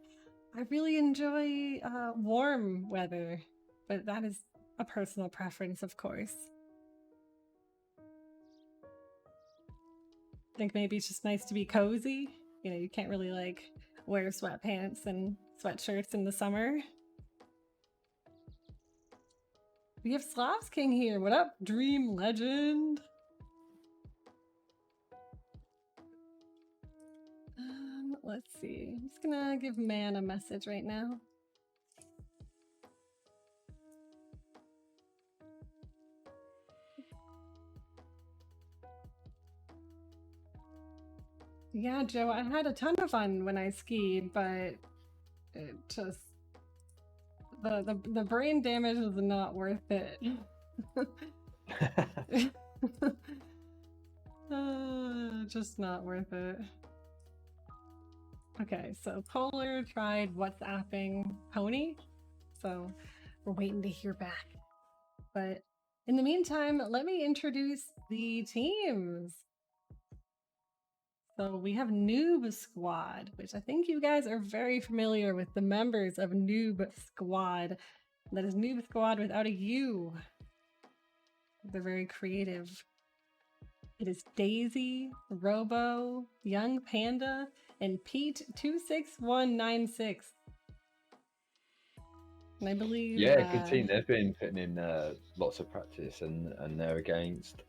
I really enjoy warm weather, but that is a personal preference, of course. I think maybe it's just nice to be cozy. You can't really like wear sweatpants and sweatshirts in the summer. We have Slavs King here. What up, Dream Legend? Let's see. I'm just gonna give Man a message right now. Yeah, Joe, I had a ton of fun when I skied, but it just the brain damage was not worth it. Just not worth it. Okay, so Polar tried WhatsApping Pony, so we're waiting to hear back. But in the meantime, let me introduce the teams. So we have Noob Squad, which I think you guys are very familiar with the members of Noob Squad. That is Noob Squad without a U. They're very creative. It is Daisy, Robo, Young Panda, and Pete26196. And I believe...
Yeah, good team. They've been putting in lots of practice, and they're against...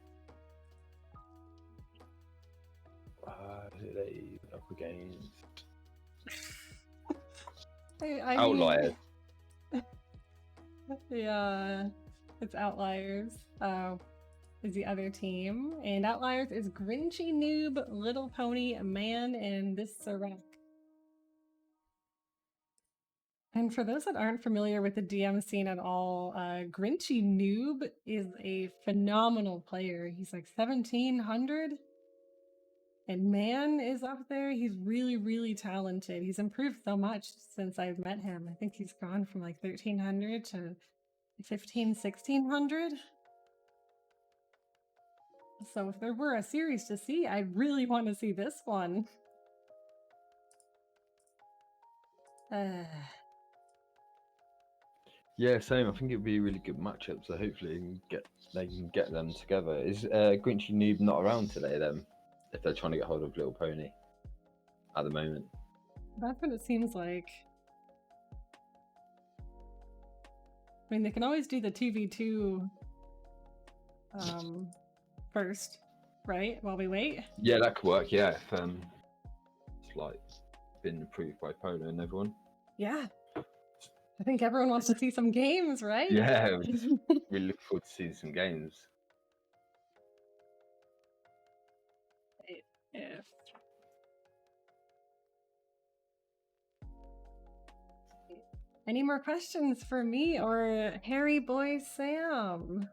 who are they up against?
I
Outliers.
Mean, yeah, it's Outliers. Is the other team. And Outliers is Grinchy Noob, Little Pony, Man, and this Serac. And for those that aren't familiar with the DM scene at all, Grinchy Noob is a phenomenal player. He's like 1700. And Man is up there. He's really, really talented. He's improved so much since I've met him. I think he's gone from like 1300 to 1600. So if there were a series to see, I'd really want to see this one.
Yeah, same. I think it'd be a really good matchup. So hopefully they can get them together. Is Grinchy Noob not around today then? If they're trying to get hold of Little Pony at the moment.
That's what it seems like. I mean, they can always do the 2v2 first, right? While we wait.
Yeah, that could work. Yeah, if it's like been approved by Polo and everyone.
Yeah, I think everyone wants to see some games, right?
Yeah, we look forward to seeing some games.
If any more questions for me or Harry Boy Sam?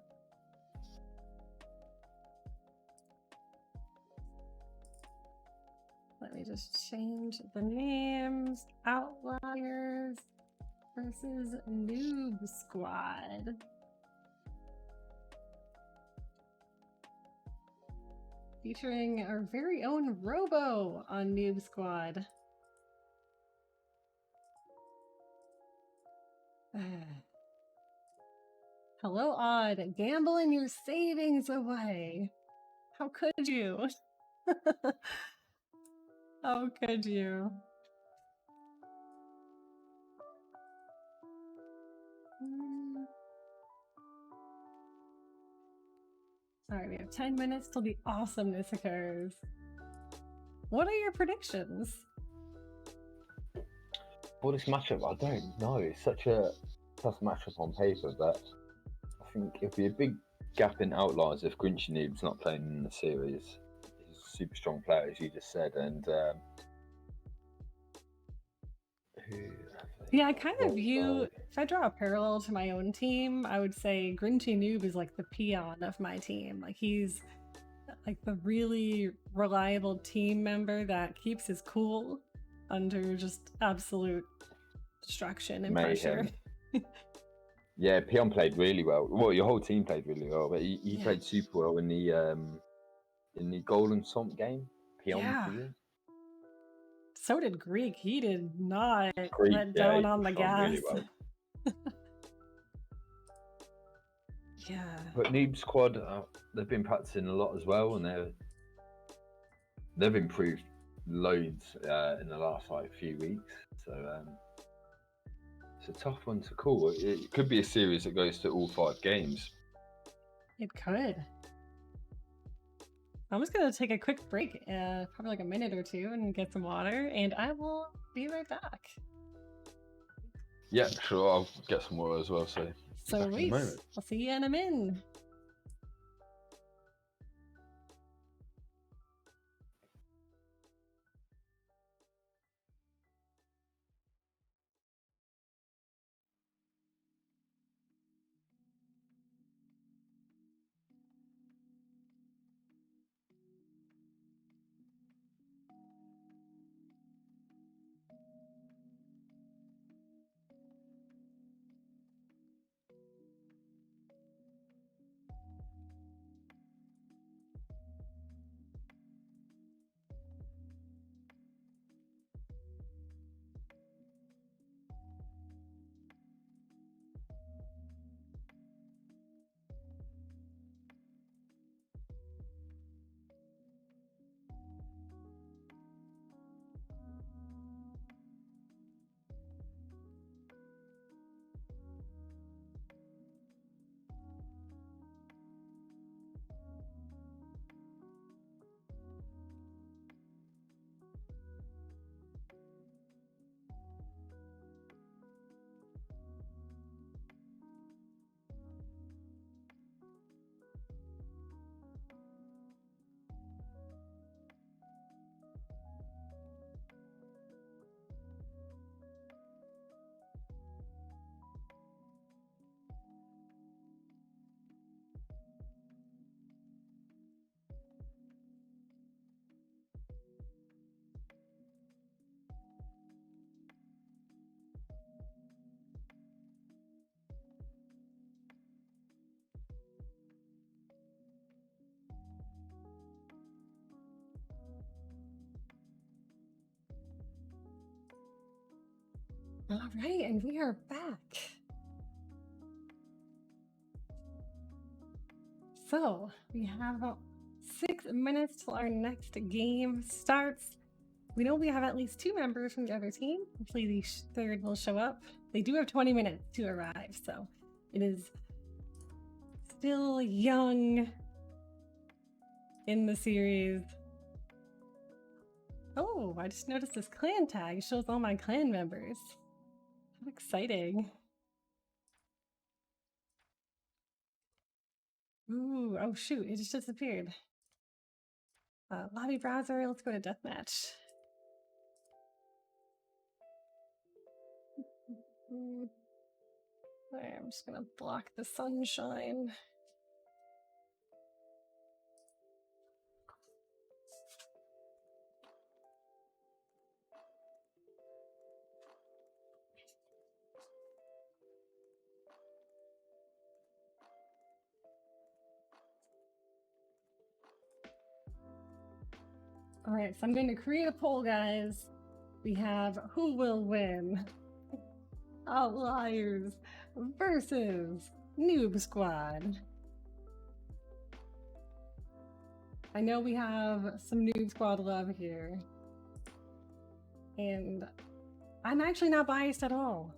Let me just change the names. Outliers versus Noob Squad. Featuring our very own Robo on Noob Squad. Hello, Odd. Gambling your savings away. How could you? How could you? Alright, we have 10 minutes till the awesomeness occurs. What are your predictions?
For this matchup, I don't know. It's such a tough matchup on paper, but I think it'll be a big gap in Outliers if Grinchy Noob's not playing in the series. He's a super strong player, as you just said, and
yeah, I kind of view, if I draw a parallel to my own team, I would say Grinchy Noob is like the peon of my team. Like he's like the really reliable team member that keeps his cool under just absolute destruction and pressure.
Yeah, Peon played really well. Well, your whole team played really well, but he played super well in the Golden Swamp game. Peon,
yeah. So did Greek. He did not let down on the gas. Really well. Yeah.
But Noob Squad, they've been practicing a lot as well, and they've improved loads in the last few weeks. So it's a tough one to call. It could be a series that goes to all 5 games.
It could. I'm just gonna take a quick break, probably like a minute or two, and get some water, and I will be right back.
Yeah, sure. I'll get some water as well. So
wait, I'll see you in a minute. All right, and we are back. So we have about 6 minutes till our next game starts. We know we have at least 2 members from the other team. Hopefully the third will show up. They do have 20 minutes to arrive, so it is still young in the series. Oh, I just noticed this clan tag shows all my clan members. How exciting. Ooh, oh shoot, it just disappeared. Lobby browser, let's go to deathmatch. There, I'm just gonna block the sunshine. Alright, so I'm going to create a poll, guys. We have who will win? Outliers versus Noob Squad. I know we have some Noob Squad love here. And I'm actually not biased at all.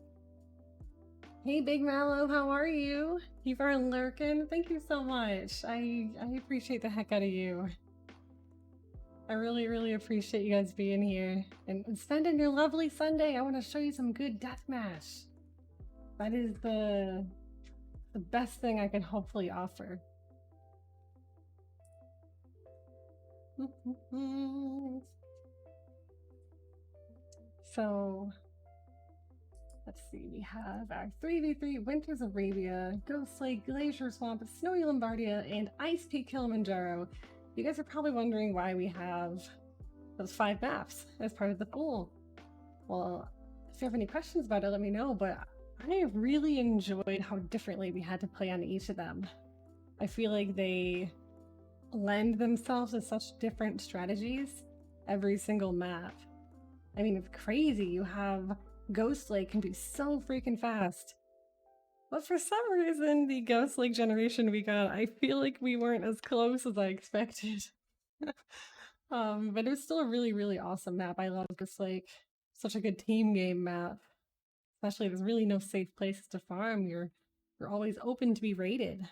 Hey Big Mallow, how are you? You are lurking. Thank you so much. I appreciate the heck out of you. I really appreciate you guys being here and spending your lovely Sunday. I want to show you some good deathmatch. That is the best thing I can hopefully offer. So let's see, we have our 3v3 Winter's Arabia, Ghost Lake, Glacier Swamp, Snowy Lombardia, and Ice Peak Kilimanjaro. You guys are probably wondering why we have those 5 maps as part of the pool. Well, if you have any questions about it, let me know, but I really enjoyed how differently we had to play on each of them. I feel like they lend themselves to such different strategies every single map. I mean, it's crazy. You have Ghost Lake can be so freaking fast. But for some reason, the Ghost Lake generation we got, I feel like we weren't as close as I expected. But it was still a really awesome map. I love Ghost Lake. Such a good team game map. Especially there's really no safe places to farm. You're always open to be raided.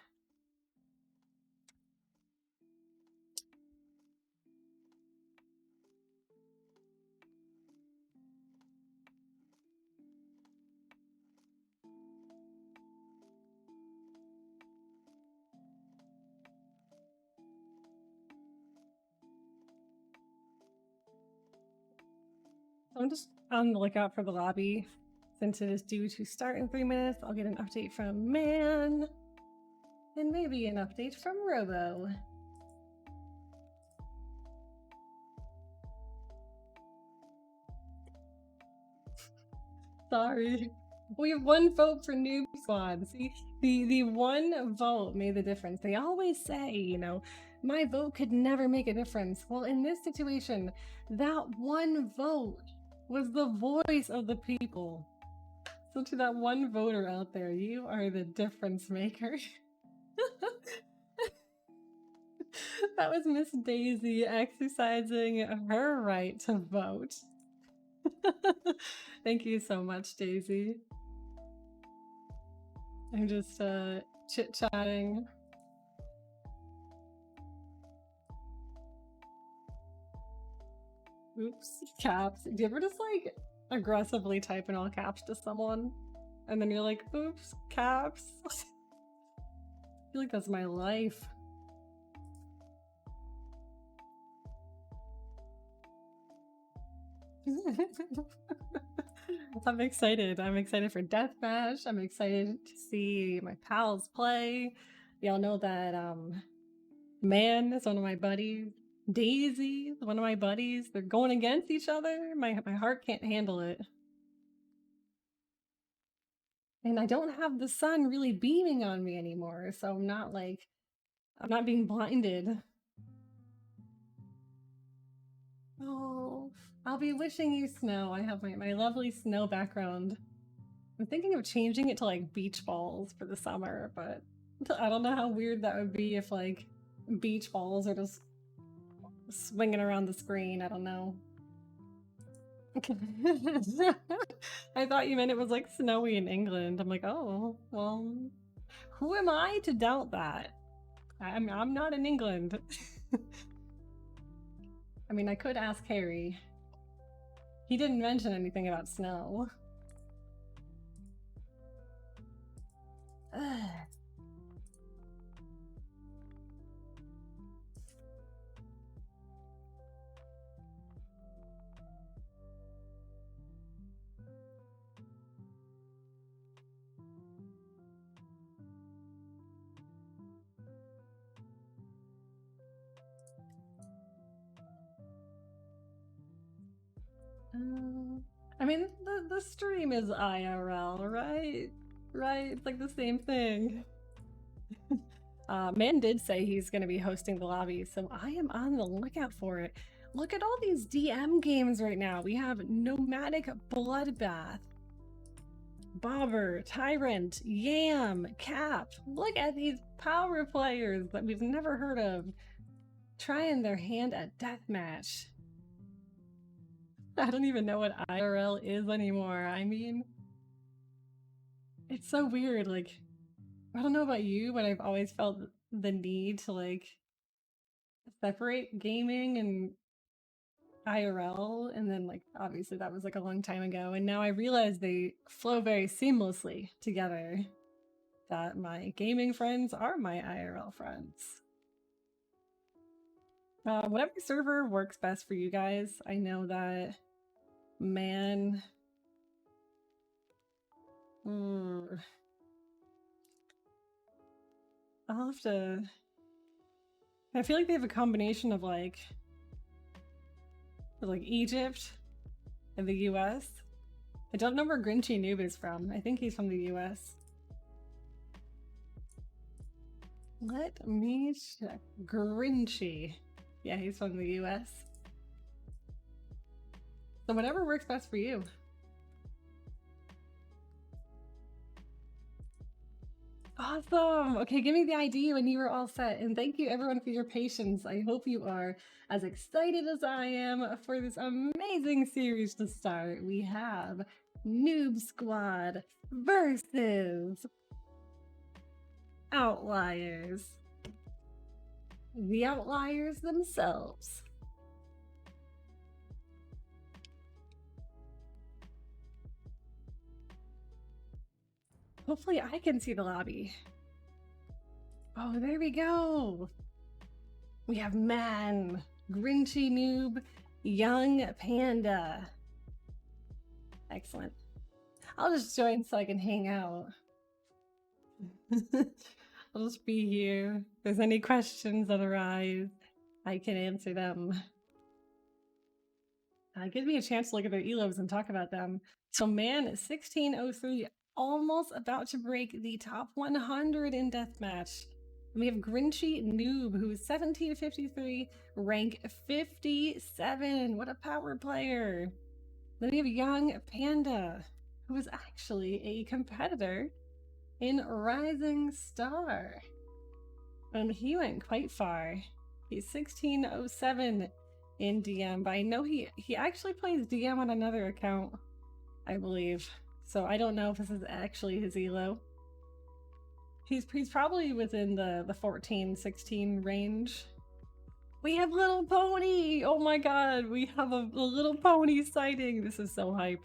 So I'm just on the lookout for the lobby. Since it is due to start in 3 minutes, I'll get an update from Man. And maybe an update from Robo. Sorry. We have 1 vote for Noob Squad. See, the 1 vote made the difference. They always say, you know, my vote could never make a difference. Well, in this situation, that 1 vote was the voice of the people. So to that 1 voter out there, you are the difference maker. That was Miss Daisy exercising her right to vote. Thank you so much, Daisy. I'm just chit-chatting. Oops, caps. Do you ever just like aggressively type in all caps to someone and then you're like, oops, caps? I feel like that's my life. I'm excited. I'm excited for deathmatch. I'm excited to see my pals play. Y'all know that Man is one of my buddies. Daisy is one of my buddies. They're going against each other. My heart can't handle it. And I don't have the sun really beaming on me anymore, so I'm not being blinded. Oh, I'll be wishing you snow. I have my lovely snow background. I'm thinking of changing it to like beach balls for the summer, but I don't know how weird that would be if like beach balls are just swinging around the screen. I don't know. I thought you meant it was like snowy in England. I'm like, oh, well, who am I to doubt that? I'm not in England. I mean, I could ask Harry. He didn't mention anything about snow. Ugh. I mean, the stream is IRL, right? Right? It's like the same thing. Man did say he's going to be hosting the lobby, so I am on the lookout for it. Look at all these DM games right now. We have Nomadic Bloodbath, Bobber, Tyrant, Yam, Cap. Look at these power players that we've never heard of trying their hand at deathmatch. I don't even know what IRL is anymore. I mean, it's so weird. Like, I don't know about you, but I've always felt the need to like separate gaming and IRL. And then, like, obviously that was like a long time ago. And now I realize they flow very seamlessly together. That my gaming friends are my IRL friends. Whatever server works best for you guys. I know that man. I'll have to. I feel like they have a combination of like Egypt and the US. I don't know where Grinchy Noob is from. I think he's from the US. Let me check. Grinchy. Yeah, he's from the US. So whatever works best for you. Awesome! Okay, give me the ID when you were all set, and thank you everyone for your patience. I hope you are as excited as I am for this amazing series to start. We have Noob Squad versus Outliers. The Outliers themselves. Hopefully I can see the lobby. Oh, there we go. We have Man, Grinchy Noob, Young Panda. Excellent. I'll just join so I can hang out. I'll just be here. If there's any questions that arise, I can answer them. Give me a chance to look at their elos and talk about them. So Man 1603, almost about to break the top 100 in deathmatch. And we have Grinchy Noob, who is 1753, rank 57. What a power player. Then we have Young Panda, who is actually a competitor in Rising Star. And he went quite far. He's 1607 in DM, but I know he actually plays DM on another account, I believe. So I don't know if this is actually his elo. He's probably within the 14, 16 range. We have Little Pony! Oh my god, we have a Little Pony sighting! This is so hype.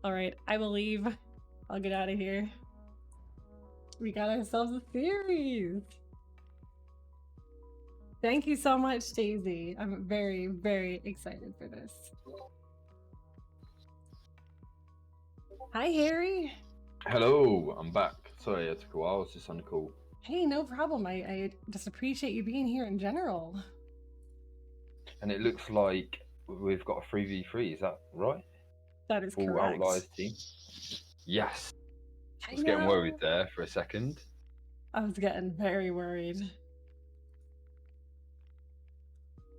Alright, I will leave. I'll get out of here. We got ourselves a series! Thank you so much, Daisy. I'm very, very excited for this. Hi, Harry!
Hello, I'm back. Sorry, it took a while. I was just on the call.
Hey, no problem. I just appreciate you being here in general.
And it looks like we've got a 3v3, is that right?
That is
Full
correct.
Outliers team. Yes. I was
I
getting
know.
worried there for a second.
I was getting very worried.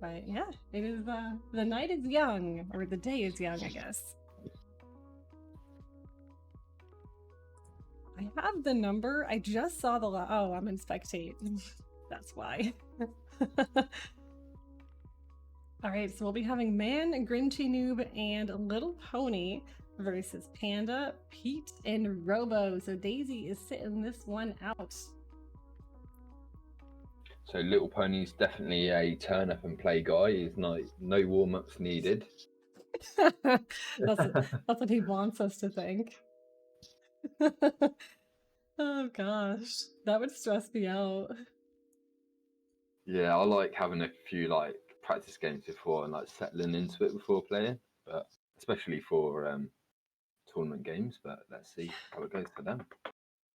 But yeah, it is, the night is young, or the day is young, I guess. I have the number. I just saw the, oh, I'm in spectate. That's why. All right, so we'll be having Man, Grinchy Noob, and Little Pony versus Panda, Pete, and Robo. So Daisy is sitting this one out.
So Little Pony's definitely a turn up and play guy. He's no warm ups needed.
that's what he wants us to think. Oh gosh, that would stress me out.
Yeah, I like having a few like practice games before and like settling into it before playing, but especially for tournament games. But let's see how it goes for them.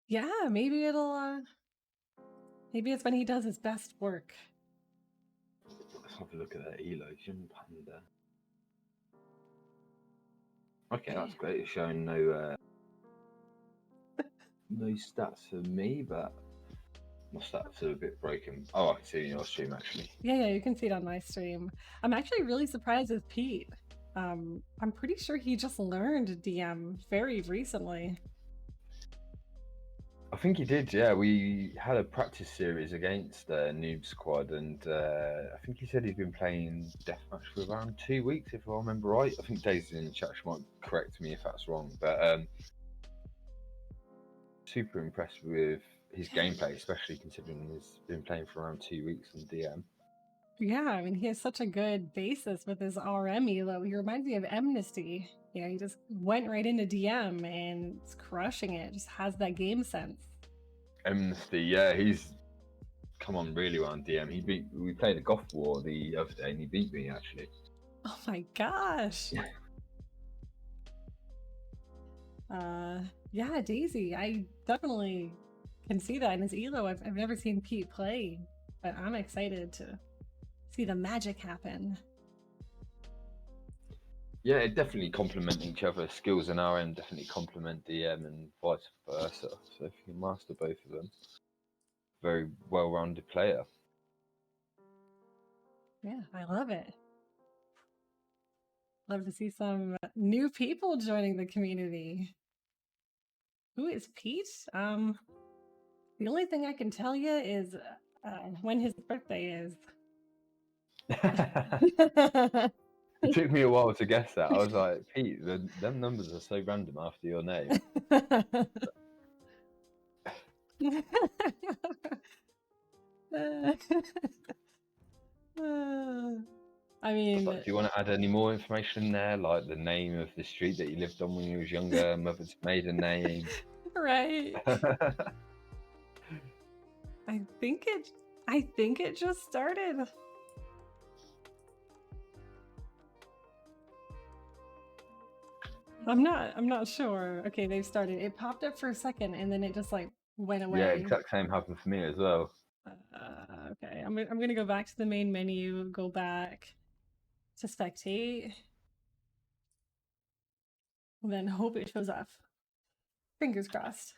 Yeah, maybe it'll. Maybe it's when he does his best work.
Let's have a look at that Elosion Panda. Okay, that's great. It's showing no stats for me, but my stats are a bit broken. Oh, I can see it in your stream actually.
Yeah, you can see it on my stream. I'm actually really surprised with Pete. I'm pretty sure he just learned DM very recently.
I think he did, yeah. We had a practice series against Noob Squad, and I think he said he's been playing Deathmatch for around 2 weeks, if I remember right. I think Daisy in the chat, she might correct me if that's wrong, but super impressed with his gameplay, especially considering he's been playing for around 2 weeks on DM.
Yeah, I mean, he has such a good basis with his RM elo. He reminds me of Amnesty. You know, he just went right into DM and is crushing it. Just has that game sense.
Amnesty, yeah, he's come on really well on DM. We played a Goth War the other day and he beat me actually.
Oh my gosh. Yeah, Daisy, I definitely can see that in his elo. I've never seen Pete play, but I'm excited to see the magic happen.
Yeah, it definitely complement each other. Skills in RM definitely complement DM and vice versa. So if you can master both of them, very well-rounded player.
Yeah, I love it. Love to see some new people joining the community. Who is Pete? The only thing I can tell you is when his birthday is.
It took me a while to guess that. I was like, Pete, them numbers are so random after your name.
I mean,
Do you want to add any more information there, like the name of the street that you lived on when you was younger, mother's maiden name?
Right. I think it just started. I'm not sure. Okay, they've started. It popped up for a second and then it just like went away.
Yeah, exact same happened for me as well.
Okay, I'm gonna go back to the main menu, go back to spectate, and then hope it shows up. Fingers crossed.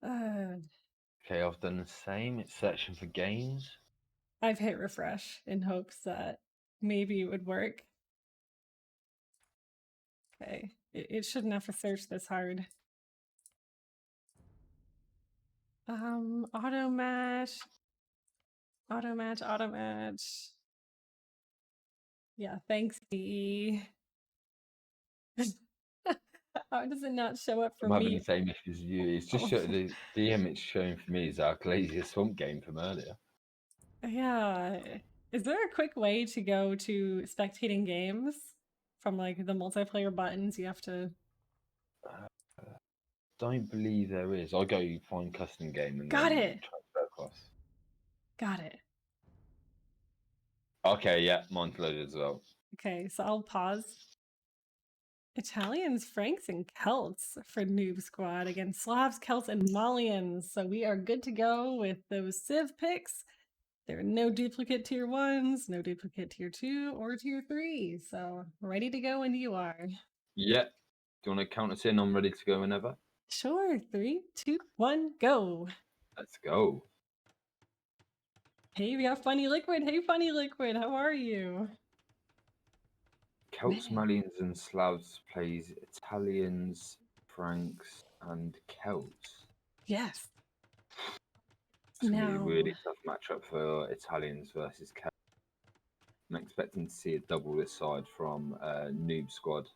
Okay, I've done the same. It's searching for games.
I've hit refresh in hopes that maybe it would work. Okay, it shouldn't have to search this hard. Auto match. Yeah, thanks, DE. How does it not show up for
I'm having
me?
the same issues as you. It's just the DM it's showing for me is our Glacier Swamp game from earlier.
Yeah. Is there a quick way to go to spectating games from like the multiplayer buttons? You have to.
Don't believe there is. I'll go find custom game and
Got
then
it.
transfer across.
Got it.
Okay, yeah, mine's loaded as well.
Okay, so I'll pause. Italians, Franks, and Celts for Noob Squad against Slavs, Celts, and Malians. So we are good to go with those Civ picks. There are no duplicate tier 1s, no duplicate tier 2 or tier 3. So ready to go when you are.
Yeah. Do you want to count us in? I'm ready to go whenever.
Sure. 3, 2, 1, go.
Let's go.
Hey, we got Funny Liquid. Hey, Funny Liquid, how are you?
Celts,
Man.
Malians, and Slavs plays Italians, Franks, and Celts.
Yes.
It's going to be a
Now,
really tough matchup for Italians versus Celts. I'm expecting to see a double this side from Noob Squad.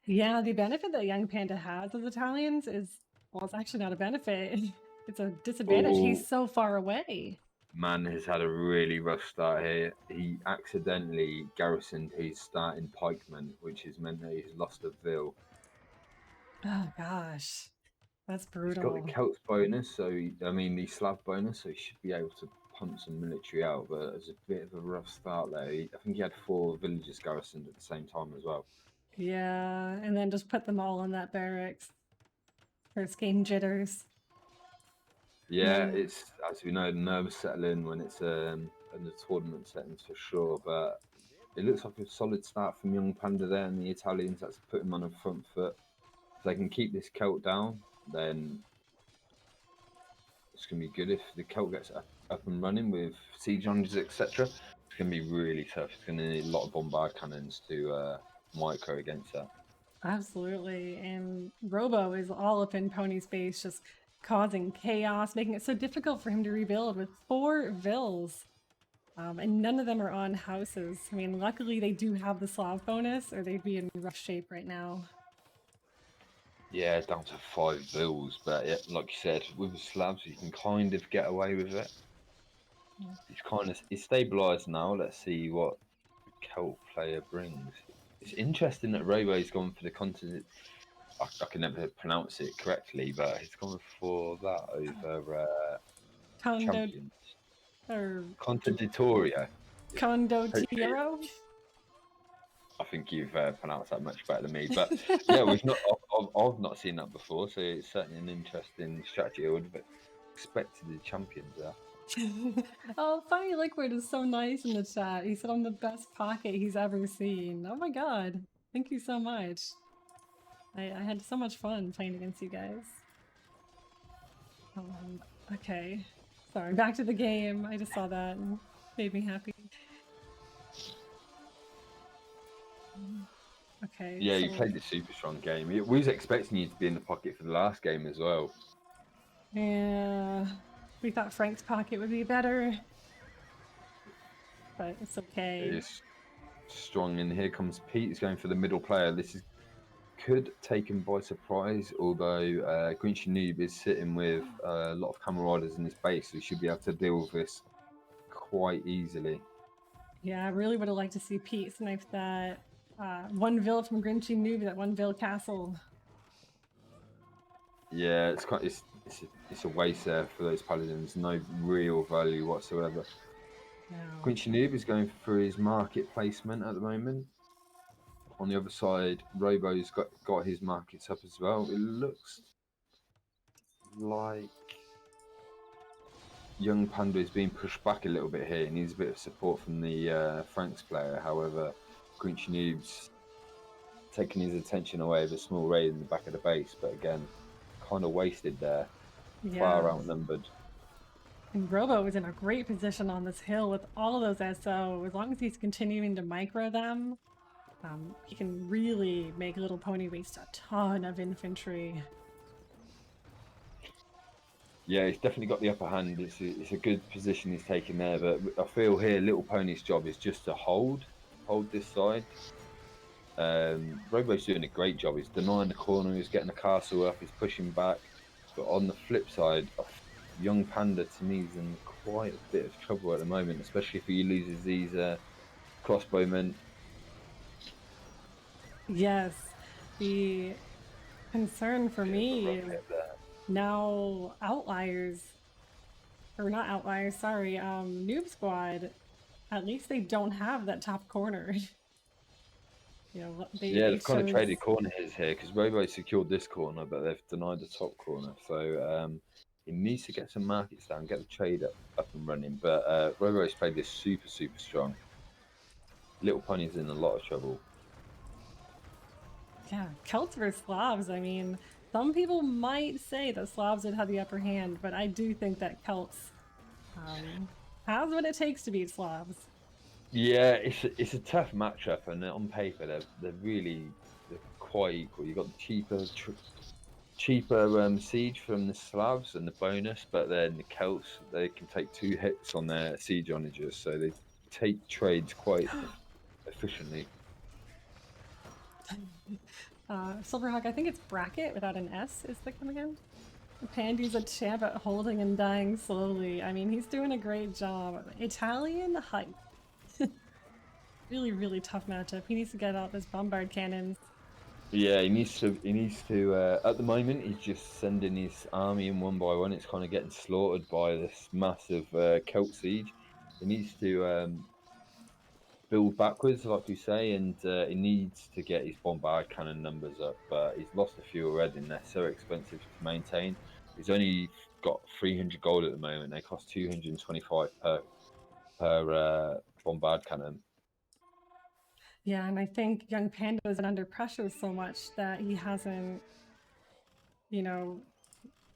yeah, the benefit that Young Panda has as Italians is, well, it's actually not a benefit. It's a disadvantage.
Oh,
He's so far away.
man has had a really rough start here. He accidentally garrisoned his starting pikeman, which has meant that he's lost a Vil.
Oh gosh, that's
He's got the
brutal.
Celts bonus, the Slav bonus, so he should be able to pump some military out. But it's a bit of a rough start there. I think he had 4 villages garrisoned at the same time as well.
Yeah, and then just put them all on that barracks. First game jitters.
Yeah,
Then,
it's as we know, the nerves settle in when it's in the tournament settings for sure. But it looks like a solid start from Young Panda there, and the Italians. That's put him on a front foot. If they can keep this Celt down, then it's going to be good. If the Celt gets up and running with siege engines, etc., it's going to be really tough. It's going to need a lot of bombard cannons to micro against that.
absolutely. And Robo is all up in Pony's base, just causing chaos, making it so difficult for him to rebuild with 4 vills. And none of them are on houses. I mean, luckily they do have the Slav bonus, or they'd be in rough shape right now.
Yeah, down to 5 Vils, but yeah, like you said, with the Slavs, you can kind of get away with it.
Yeah.
It's stabilised now. Let's see what the Celt player brings. It's interesting that Robo's gone for the continent. I can never pronounce it correctly, but he's gone for that over
Condo
champions.
or
Contaditoria. Hopefully,
Condottiero?
I think you've pronounced that much better than me. But yeah, we've not. I've not seen that before, so it's certainly an interesting strategy. I would have expected the champions there.
Oh, Funny Liquid is so nice in the chat. He said I'm the best pocket he's ever seen. Oh my god. Thank you so much. I had so much fun playing against you guys. Okay. Sorry, back to the game. I just saw that and made me happy. Okay,
Yeah, you
so
played a super strong game. We was expecting you to be in the pocket for the last game as well.
yeah, we thought Frank's pocket would be better, but it's okay.
It's strong, and here comes Pete. He's going for the middle player. Could take him by surprise, although Grinchy Noob is sitting with a lot of camera riders in his base, so he should be able to deal with this quite easily.
Yeah, I really would have liked to see Pete snipe that 1 Vil from Grinchy Noob, that 1 Vil castle.
Yeah, it's a waste there for those paladins. No real value whatsoever.
No.
Grinchy Noob is going for his market placement at the moment. On the other side, Robo's got his markets up as well. It looks like Young Panda is being pushed back a little bit here. He needs a bit of support from the Franks player. However, Grinchy Noob's taking his attention away with a small raid in the back of the base, but again, kind of wasted there.
Yeah.
Far outnumbered.
And Robo is in a great position on this hill with all of those SO. As long as he's continuing to micro them, he can really make Little Pony waste a ton of infantry.
Yeah, he's definitely got the upper hand. It's a good position he's taken there, but I feel here Little Pony's job is just to hold this side. Robo's doing a great job. He's denying the corner, he's getting the castle up, he's pushing back. But on the flip side, Young Panda to me is in quite a bit of trouble at the moment, especially if he loses these crossbowmen.
Yes, the concern for me is now Outliers, or not Outliers, sorry, Noob Squad, at least they don't have that top corner. You know,
they've kind of traded corners here because Robo secured this corner, but they've denied the top corner. So he needs to get some markets down, get the trade up and running. But Robo's played this super strong. Little Pony's in a lot of trouble.
Yeah, Celts versus Slavs. I mean, some people might say that Slavs would have the upper hand, but I do think that Celts has what it takes to beat Slavs.
Yeah, it's a tough matchup, and on paper they're quite equal. You got the cheaper siege from the Slavs and the bonus, but then the Celts, they can take 2 hits on their siege onagers, so they take trades quite efficiently.
Silverhawk, I think it's bracket without an S is the command. Pandy's a champ at holding and dying slowly. I mean, he's doing a great job. Italian hype. Really, really tough matchup. He needs to get out those bombard cannons.
Yeah, he needs to. He needs to. At the moment, he's just sending his army in one by one. It's kind of getting slaughtered by this massive Celt siege. He needs to build backwards, like you say, and he needs to get his bombard cannon numbers up. But he's lost a few already, and they're so expensive to maintain. He's only got 300 gold at the moment. They cost 225 per bombard cannon.
Yeah, and I think young Panda has been under pressure so much that he hasn't, you know,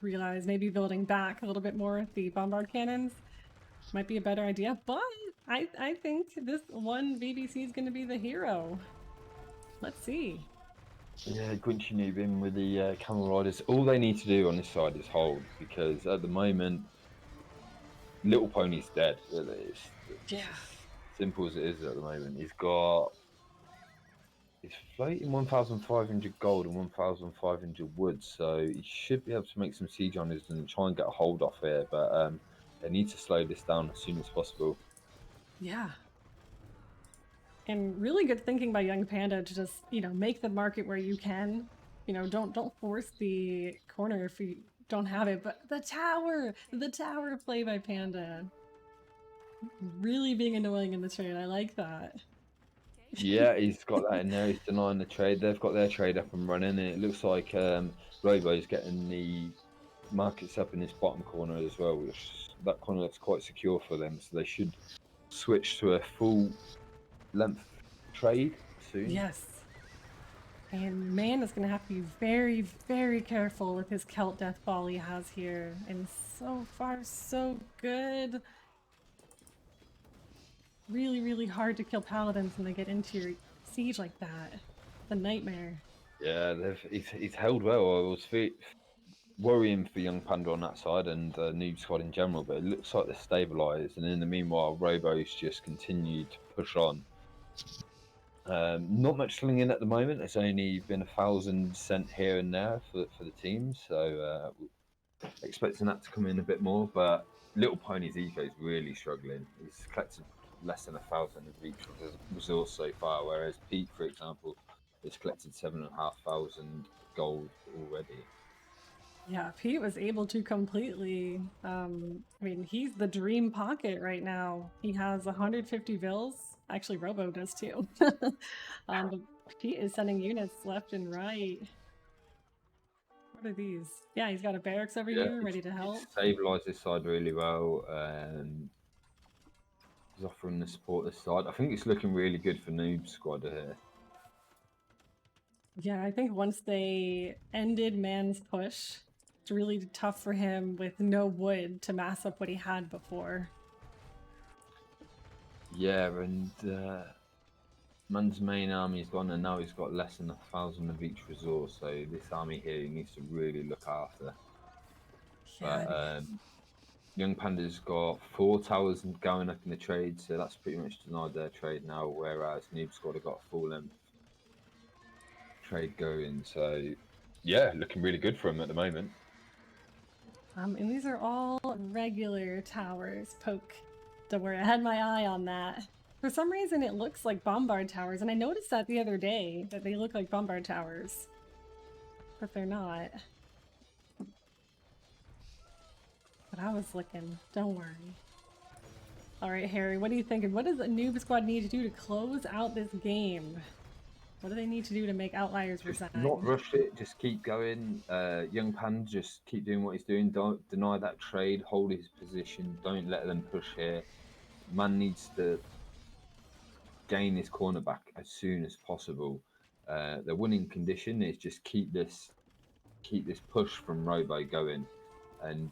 realized maybe building back a little bit more the bombard cannons might be a better idea. But I think this one BBC is going to be the hero. Let's see.
Yeah, Guinchy Noob in with the Camel Riders. All they need to do on this side is hold, because at the moment, Little Pony's dead. Really, it's
Yeah.
as simple as it is at the moment. He's floating 1,500 gold and 1,500 wood, so he should be able to make some siege on us and try and get a hold off here. But they need to slow this down as soon as possible.
Yeah. And really good thinking by young Panda to just, make the market where you can. Don't force the corner if you don't have it. But the tower play by Panda. Really being annoying in the trade. I like that.
Yeah, he's got that in there. He's denying the trade. They've got their trade up and running, and it looks like Robo's getting the markets up in this bottom corner as well, which that corner looks quite secure for them. So they should switch to a full length trade soon.
Yes. And man is going to have to be very, very careful with his Celt Death Ball he has here. And so far, so good. Really, really hard to kill paladins when they get into your siege like that. The nightmare.
Yeah, he's held well. I was worrying for young Panda on that side and Noob Squad in general, but it looks like they're stabilised. And in the meanwhile, Robo's just continued to push on. Not much slinging at the moment. There's only been 1,000 sent here and there for the team, so expecting that to come in a bit more. But Little Pony's eco is really struggling. He's collected less than 1,000 of each resource so far, whereas Pete, for example, has collected 7,500 gold already.
Yeah, Pete was able to completely, he's the dream pocket right now. He has 150 vills. Actually, Robo does too. But Pete is sending units left and right. What are these? Yeah, he's got a barracks over here ready to help.
Stabilised this side really well. He's offering the support this side. I think it's looking really good for Noob Squad here.
Yeah, I think once they ended Man's push, it's really tough for him with no wood to mass up what he had before.
Yeah, and Man's main army's gone, and now he's got less than 1,000 of each resource. So this army here he needs to really look after.
Yeah.
But young Panda's got 4 towers going up in the trade, so that's pretty much denied their trade now. Whereas Noob Squad have got a full length trade going. So yeah, looking really good for him at the moment.
And these are all regular towers. Poke. Don't worry, I had my eye on that. For some reason, it looks like bombard towers, and I noticed that the other day, that they look like bombard towers. But they're not. But I was looking. Don't worry. Alright, Harry, what are you thinking? What does the Noob Squad need to do to close out this game? What do they need to do to make Outliers resign?
Not rush it, just keep going. Young Pan, just keep doing what he's doing. Don't deny that trade, hold his position, don't let them push here. Man needs to gain this corner back as soon as possible. The winning condition is just keep this push from Robo going, and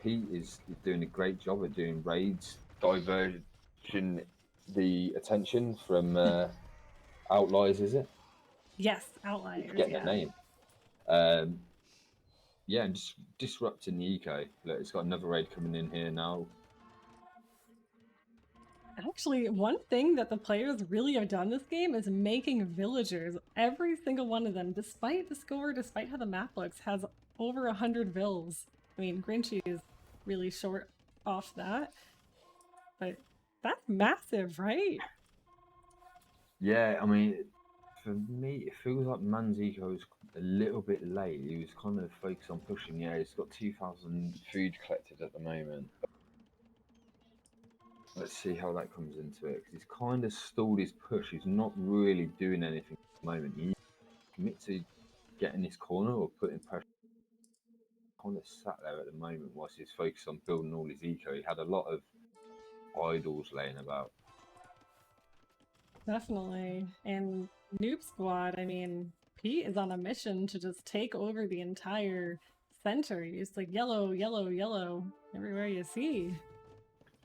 Pete is doing a great job at doing raids, diversion the attention from outliers, is it?
Yes,
I keep
outliers.
forgetting
Yeah.
the name. Yeah, and just disrupting the eco. Look, it's got another raid coming in here now.
Actually, one thing that the players really have done this game is making villagers. Every single one of them, despite the score, despite how the map looks, has over 100 vills. I mean, Grinchy is really short off that, but that's massive, right?
Yeah, I mean, for me, it feels like Man's eco was a little bit late. He was kind of focused on pushing. Yeah, he's got 2,000 food collected at the moment. Let's see how that comes into it, because he's kind of stalled his push. He's not really doing anything at the moment. He needs to commit to getting this corner or putting pressure. Kind of sat there at the moment whilst he's focused on building all his eco. He had a lot of idols laying about.
Definitely. And Noob Squad, I mean, Pete is on a mission to just take over the entire center. He's like yellow, yellow, yellow everywhere you see.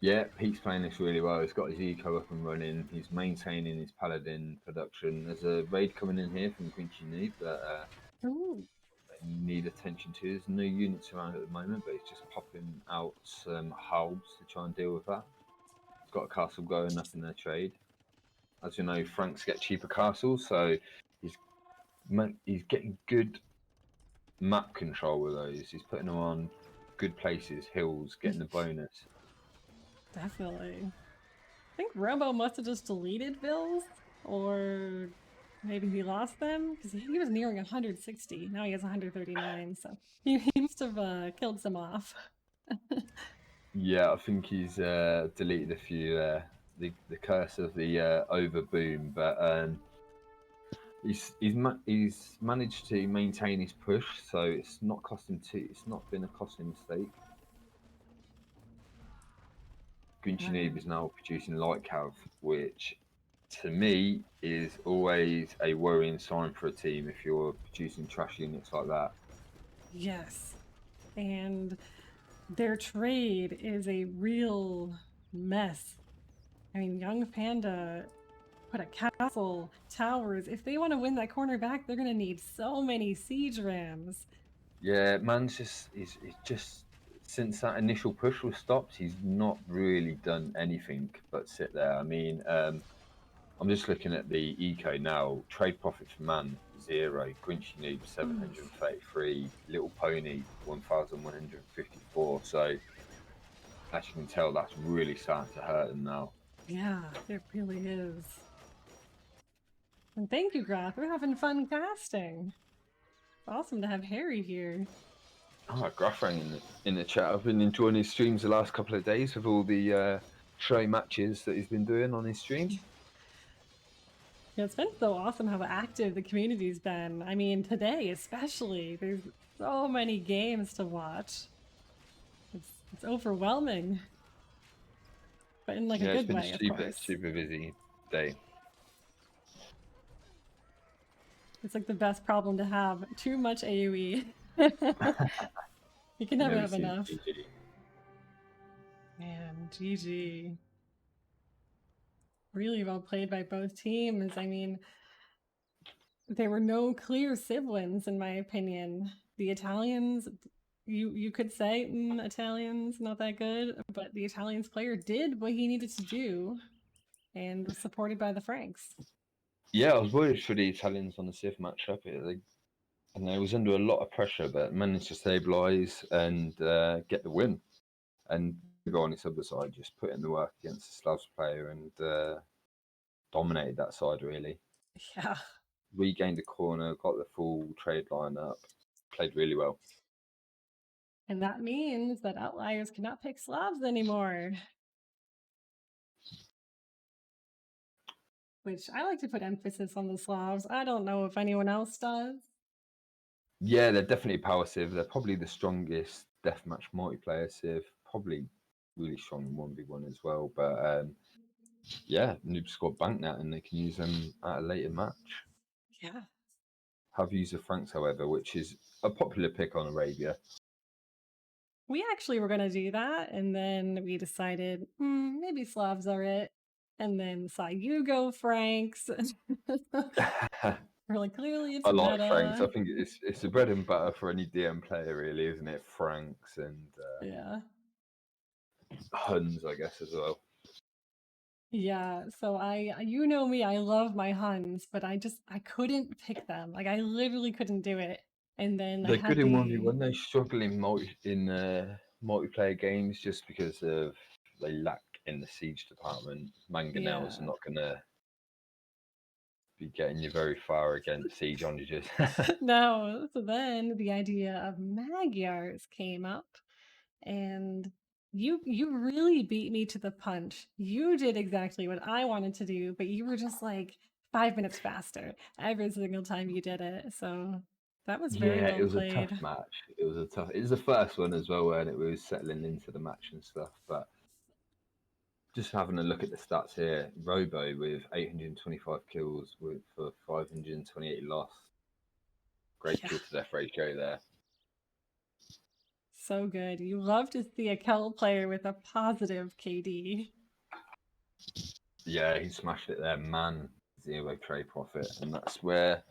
Yeah, Pete's playing this really well. He's got his eco up and running. He's maintaining his paladin production. There's a raid coming in here from Quinchy Noob that
Ooh.
they need attention to. There's no units around at the moment, but he's just popping out some halbs to try and deal with that. He's got a castle going up in their trade. As you know, Franks get cheaper castles, so he's getting good map control with those. He's putting them on good places, hills, getting the bonus.
Definitely. I think Robo must have just deleted bills, or maybe he lost them because he was nearing 160. Now he has 139, so he must have killed some off.
Yeah, I think he's deleted a few there. The curse of the over boom, but he's managed to maintain his push, so it's not cost him it's not been a costly mistake. Gunchy Noob is now producing light cav, which to me is always a worrying sign for a team if you're producing trash units like that.
Yes. And their trade is a real mess. I mean, Young Panda put a castle, towers. If they want to win that corner back, they're going to need so many siege rams.
Yeah, man's he's just since that initial push was stopped, he's not really done anything but sit there. I mean, I'm just looking at the eco now. Trade profit for man 0, Grinchy Noob 733, Little Pony 1,154. So as you can tell, that's really starting to hurt him now.
Yeah, it really is. And thank you, Graf. We're having fun casting. It's awesome to have Harry here.
Oh, Graf rang in the chat. I've been enjoying his streams the last couple of days with all the show matches that he's been doing on his stream.
Yeah, it's been so awesome how active the community's been. I mean, today especially, there's so many games to watch. It's overwhelming, but in like a
Yeah, it's
good
been
way,
a
of
super
course.
busy day.
It's like the best problem to have. Too much AoE. You can never have enough.
GG.
Man, GG. Really well played by both teams. I mean, there were no clear Civ wins, in my opinion. The Italians, you could say Italians not that good, but the Italians player did what he needed to do, and was supported by the Franks.
Yeah, I was worried for the Italians on the Civ matchup. And they was under a lot of pressure, but managed to stabilise and get the win. And go on this other side, just put in the work against the Slavs player and dominated that side really.
Yeah.
Regained the corner, got the full trade line up, played really well.
And that means that outliers cannot pick Slavs anymore. Which I like to put emphasis on the Slavs. I don't know if anyone else does.
Yeah, they're definitely power Civ. They're probably the strongest deathmatch multiplayer Civ. Probably really strong in 1v1 as well. But yeah, Noob Squad bank that and they can use them at a later match.
Yeah.
Have used the Franks, however, which is a popular pick on Arabia.
We actually were gonna do that, and then we decided, maybe Slavs are it, and then saw you go Franks. We're like, clearly it's
I like Franks. I
meta.
think it's the bread and butter for any DM player, really, isn't it? Franks and
Yeah.
Huns, I guess, as well.
Yeah, so you know me, I love my Huns, but I couldn't pick them. Like I literally couldn't do it. And then I
They're good
had
in
the
1v1. They struggle in multiplayer games just because of they lack in the siege department. Mangonels are
yeah.
not gonna be getting you very far against siege onagers.
No, so then the idea of Magyars came up, and you really beat me to the punch. You did exactly what I wanted to do, but you were just like 5 minutes faster every single time you did it. So that was very
Yeah, it
well
was a tough
played.
match. It was the first one as well, when it was settling into the match and stuff. But just having a look at the stats here, Robo with 825 kills for 528 loss. Great
Yeah,
kill to death ratio there.
so good. You love to see a Kel player with a positive KD.
Yeah, he smashed it there, man. Zero trade profit, and that's where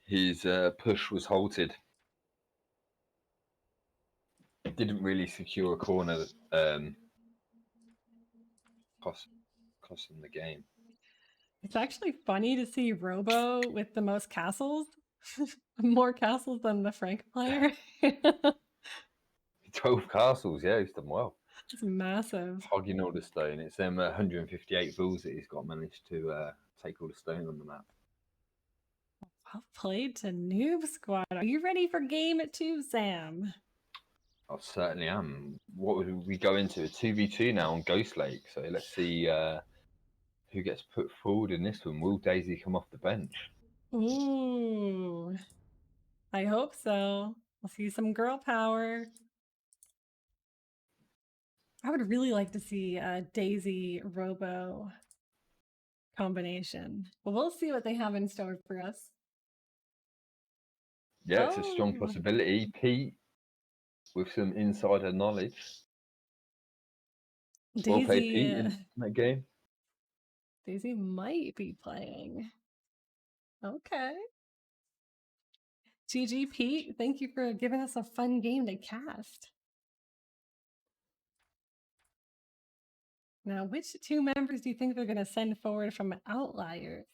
his push was halted. Didn't really secure a corner, costing the game.
It's actually funny to see Robo with the most castles, more castles than the Frank player.
12 castles, yeah, he's done well.
It's massive.
Hogging all the stone. It's them 158 vills that he's got managed to take all the stone on the map.
Well played to Noob Squad. Are you ready for game 2, Sam?
I certainly am. What would we go into? A 2v2 now on Ghost Lake. So let's see who gets put forward in this one. Will Daisy come off the bench?
Ooh, I hope so. We'll see some girl power. I would really like to see a Daisy Robo combination. But we'll see what they have in store for us.
Yeah, it's a strong
Oh,
possibility. Pete with some insider knowledge. Well played,
Daisy,
Pete, in that game.
Daisy might be playing. Okay. GG Pete, thank you for giving us a fun game to cast. Now, which 2 members do you think they're going to send forward from Outliers?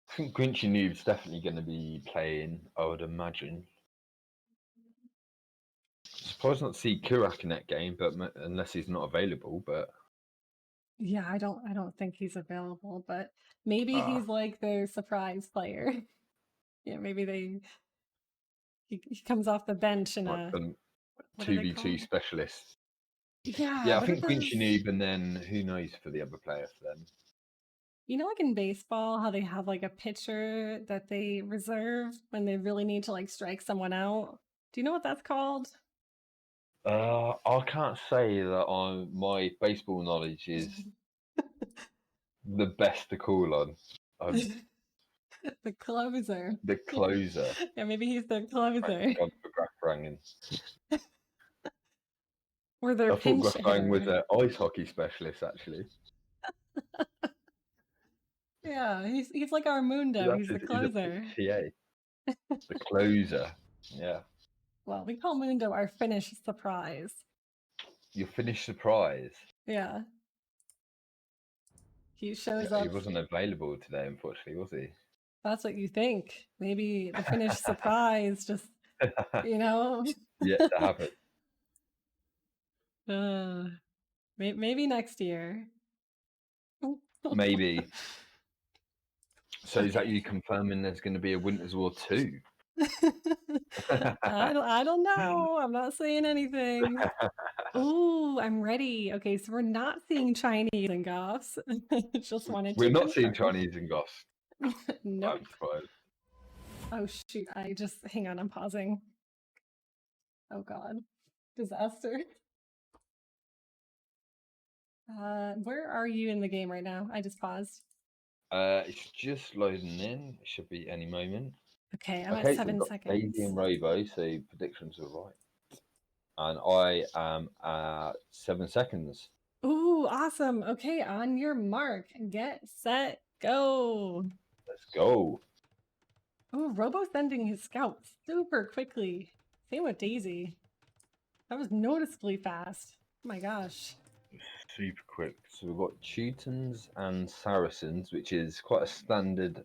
I think Grinchy Noob's definitely going to be playing, I would imagine. Surprised not to see Kurak in that game, but unless he's not available. But
Yeah, I don't think he's available, but maybe he's like their surprise player. Yeah, maybe he comes off the bench in
like
a
a
what are they
2v2
called?
specialist.
Yeah,
Yeah, I
what are
think
those?
Grinchy Noob, and then who knows for the other player for them.
You know, like in baseball, how they have like a pitcher that they reserve when they really need to like strike someone out. Do you know what that's called?
I can't say that my baseball knowledge is the best to call on.
The closer.
The closer.
Yeah, maybe he's their
Thank
closer
God for Grafrang.
or their
I thought
pinch
Grafrang was
hitter.
an ice hockey specialist, actually.
Yeah, he's like our Mundo. He's the
He's a
closer.
TA. The closer. Yeah.
Well, we call Mundo our Finnish surprise.
Your Finnish surprise.
Yeah. He shows
Yeah, he
up.
wasn't available today, unfortunately, was he?
That's what you think. Maybe the Finnish surprise just, you know.
Yet to happen.
Maybe next year.
Maybe. So is that
Okay.
you confirming there's going to be a Winter's War 2?
I don't know. I'm not saying anything. Ooh, I'm ready. Okay, so we're not seeing Chinese and Goths. Just wanted
We're
to
not seeing
confirm.
Chinese and Goss.
Nope.
I'm surprised.
Oh shoot, hang on, I'm pausing. Oh god. Disaster. Where are you in the game right now? I just paused.
It's just loading in. It should be any moment.
Okay, I'm at
Okay, so we've
7
got
seconds.
Daisy and Robo, so predictions are right. And I am at 7 seconds.
Ooh, awesome. Okay, on your mark, get set, go.
Let's go.
Ooh, Robo's sending his scouts super quickly. Same with Daisy. That was noticeably fast. Oh my gosh.
Super quick. So we've got Teutons and Saracens, which is quite a standard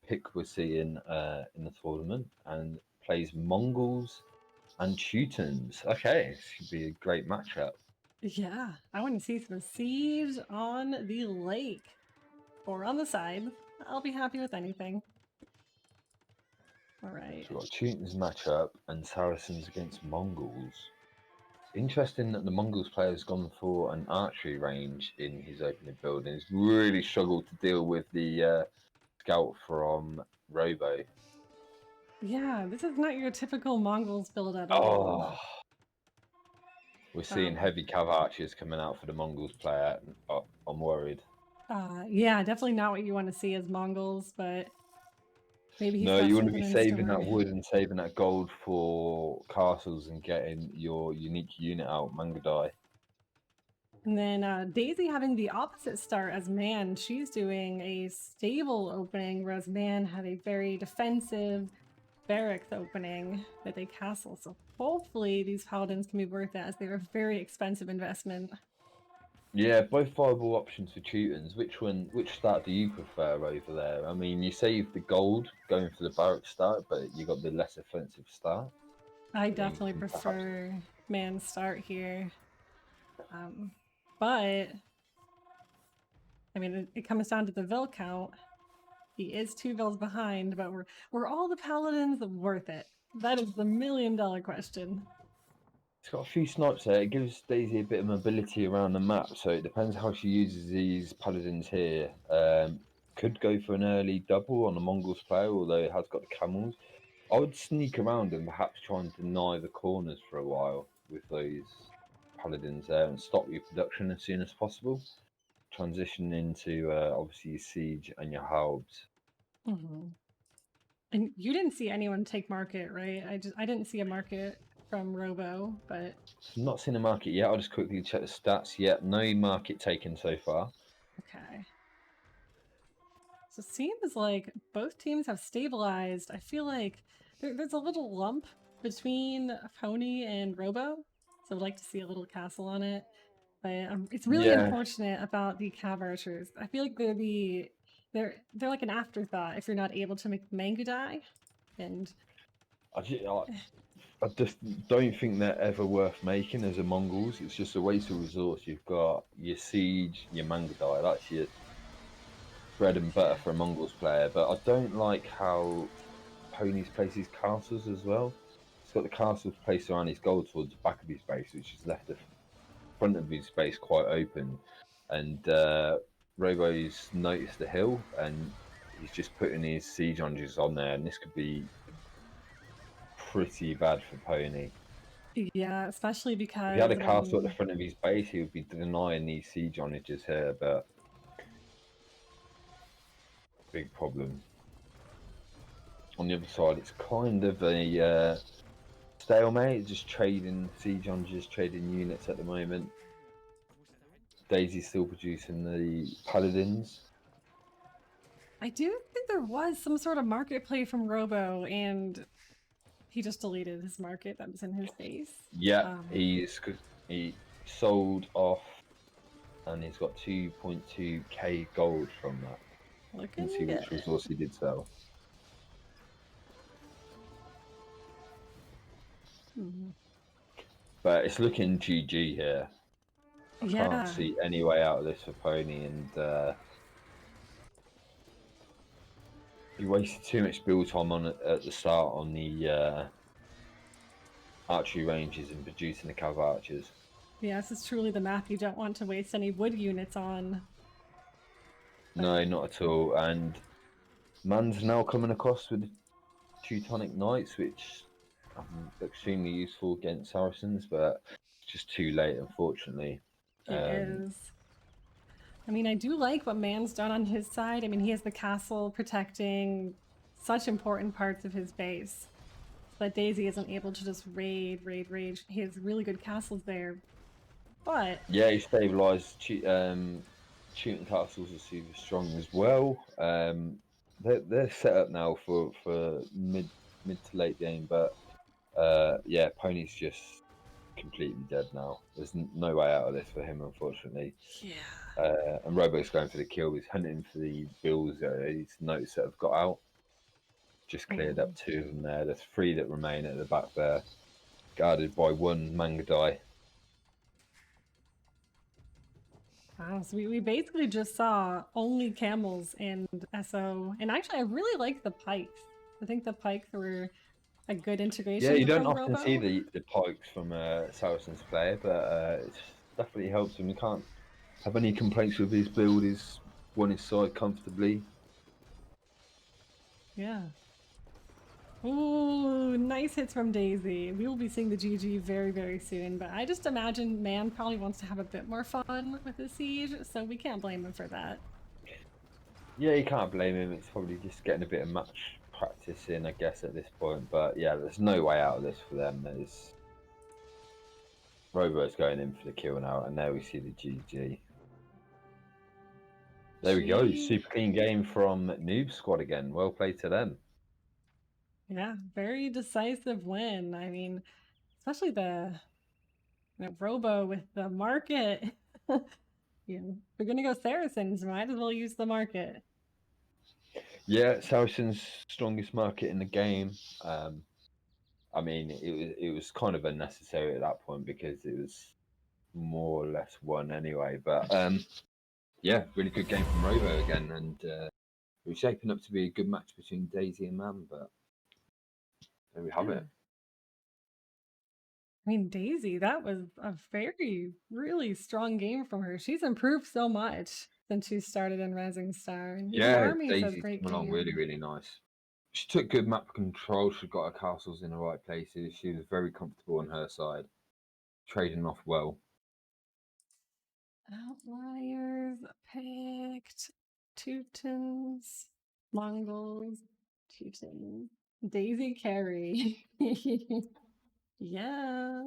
pick we're seeing in the tournament, and plays Mongols and Teutons. Okay, this should be a great matchup.
Yeah, I want to see some siege on the lake or on the side. I'll be happy with anything. All right.
So we've got Teutons matchup and Saracens against Mongols. Interesting that the Mongols player has gone for an archery range in his opening build and has really struggled to deal with the scout from Robo.
Yeah, this is not your typical Mongols build at all.
Oh, we're seeing heavy cav archers coming out for the Mongols player. I'm worried.
Yeah, definitely not what you want to see as Mongols, but maybe he's
No,
got
you want to
something
be
in
saving
store.
that wood and saving that gold for castles and getting your unique unit out, Mangadai.
And then Daisy having the opposite start as Man. She's doing a stable opening, whereas Man had a very defensive barracks opening with a castle. So hopefully these paladins can be worth it, as they're a very expensive investment.
Yeah, both viable options for Teutons. Which start do you prefer over there? I mean, you save the gold going for the barrack start, but you got the less offensive start.
I
mean,
definitely
perhaps-
prefer Man start here. But I mean, it comes down to the Vil count. He is 2 Vils behind, but were all the paladins worth it? That is the $1,000,000 question.
It's got a few snipes there. It gives Daisy a bit of mobility around the map, so it depends how she uses these paladins here. Could go for an early double on the Mongols player, although it has got the camels. I would sneak around and perhaps try and deny the corners for a while with those paladins there and stop your production as soon as possible. Transition into obviously your siege and your halbs.
Mm-hmm. And you didn't see anyone take market, right? I didn't see a market from Robo, but
So not seen a market yet. I'll just quickly check the stats. Yet no market taken so far.
okay. So it seems like both teams have stabilized. I feel like there's a little lump between Pony and Robo, so I'd like to see a little castle on it. But it's really
Yeah.
unfortunate about the cav archers. I feel like they're like an afterthought if you're not able to make Mangudai. And
I just don't think they're ever worth making as a Mongols. It's just a waste of resource. You've got your siege, your Mangadai. That's your bread and butter for a Mongols player. But I don't like how Pony's plays his castles as well. He's got the castles placed around his gold towards the back of his base, which has left the front of his base quite open. And Robo's noticed the hill, and he's just putting his siege archers on there, and this could be pretty bad for Pony.
yeah, especially because
If he had a castle at the front of his base, he would be denying these siege onagers here, but big problem. On the other side, it's kind of a stalemate, just trading siege onagers, trading units at the moment. Daisy's still producing the paladins.
I do think there was some sort of market play from Robo, and he just deleted his market that was in his base.
Yeah, he sold off, and he's got 2.2k gold from that. You can see which resource he did sell.
Mm-hmm.
But it's looking GG here. I
Yeah.
can't see any way out of this for Pony, and he wasted too much build time on at the start on the archery ranges and producing the cav archers.
Yeah, this is truly the map you don't want to waste any wood units on.
No, not at all. And Man's now coming across with the Teutonic Knights, which are extremely useful against Saracens, but it's just too late, unfortunately.
It is. I mean, I do like what Man's done on his side. I mean, he has the castle protecting such important parts of his base. But Daisy isn't able to just raid. He has really good castles there. But
Yeah, he stabilised shooting castles are super strong as well. They're set up now for mid to late game, but yeah, Pony's just completely dead now. There's no way out of this for him, unfortunately.
yeah.
And Robo's going for the kill. He's hunting for the bills that he's noticed that have got out. Just cleared up 2 of them there. There's 3 that remain at the back there, guarded by 1 Mangadai.
Wow, so we basically just saw only camels and SO. And actually, I really like the pikes. I think the pikes were a good integration.
Yeah, you don't
from
often
Robo.
see the pikes from a Saracens player, but it definitely helps him. You can't have any complaints with his build. He's won his side comfortably.
Yeah. Ooh, nice hits from Daisy. We will be seeing the GG very, very soon, but I just imagine Man probably wants to have a bit more fun with the siege, so we can't blame him for that.
Yeah, you can't blame him. It's probably just getting a bit of match practice in, I guess, at this point. But yeah, there's no way out of this for them. There's Robo's going in for the kill now, and there we see the GG. There we go. Super clean game from Noob Squad again. Well played to them.
Yeah, very decisive win. I mean, especially the Robo with the market. Yeah, we're gonna go Saracens. Might as well use the market.
Yeah, Saracens' strongest market in the game. I mean, it was kind of unnecessary at that point because it was more or less won anyway. But yeah, really good game from Robo again, and it was shaping up to be a good match between Daisy and Man. But there we have it.
I mean, Daisy, that was a really strong game from her. She's improved so much since she started in Rising Star. And even
Yeah,
Army says
Daisy's
great
come along
game.
really nice. She took good map control. She got her castles in the right places. She was very comfortable on her side, trading off well.
Outliers picked. Teutons, Mongols, Teutons. Daisy carry. Yeah.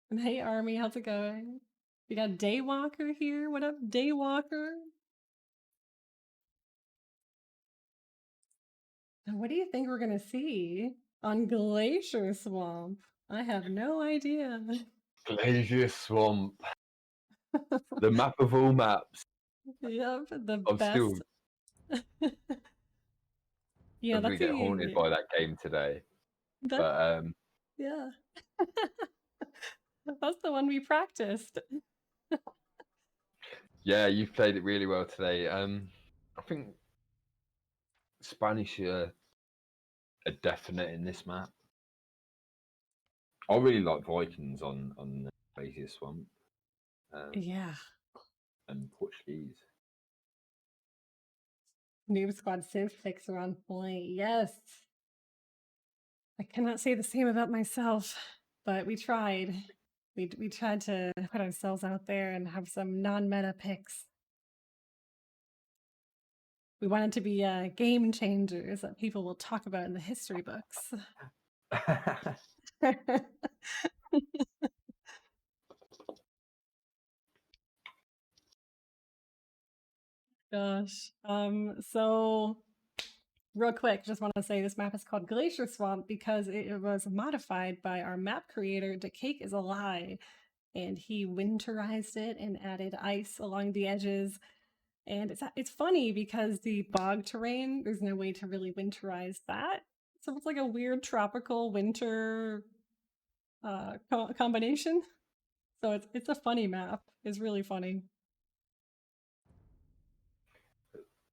And hey, Army, how's it going? We got Daywalker here. What up, Daywalker? Now, what do you think we're gonna see on Glacier Swamp? I have no idea.
Glacier Swamp, the map of all maps.
Yep, the
I'm
best.
still
Yeah,
I'm gonna
that's
get haunted by that game today. But
yeah. That's the one we practiced.
yeah, you've played it really well today. I think Spanish are definite in this map. I really like Vikings on the Glacier Swamp.
Yeah.
And Portuguese.
Noob Squad Civ picks are on point. Yes. I cannot say the same about myself, but we tried. We tried to put ourselves out there and have some non-meta picks. We wanted to be game changers that people will talk about in the history books. Gosh. So real quick, just want to say this map is called Glacier Swamp because it was modified by our map creator, Decake is a Lie, and he winterized it and added ice along the edges. And it's funny because the bog terrain, there's no way to really winterize that. So it's like a weird tropical winter combination. So it's a funny map. It's really funny.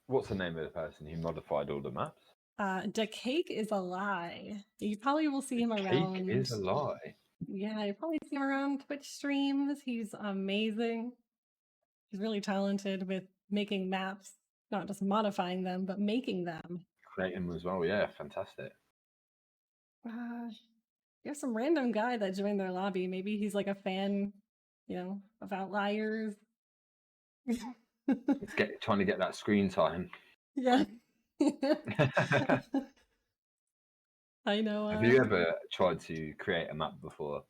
What's the name of the person who modified all the maps?
Decake is a Lie. You probably will see him around.
Cake is a lie.
Yeah, you probably see him around Twitch streams. He's amazing. He's really talented with making maps, not just modifying them, but making them.
Creating them as well, yeah, fantastic.
You have some random guy that joined their lobby. Maybe he's like a fan, of Outliers.
Trying to get that screen time.
Yeah. I know.
Have you ever tried to create a map before,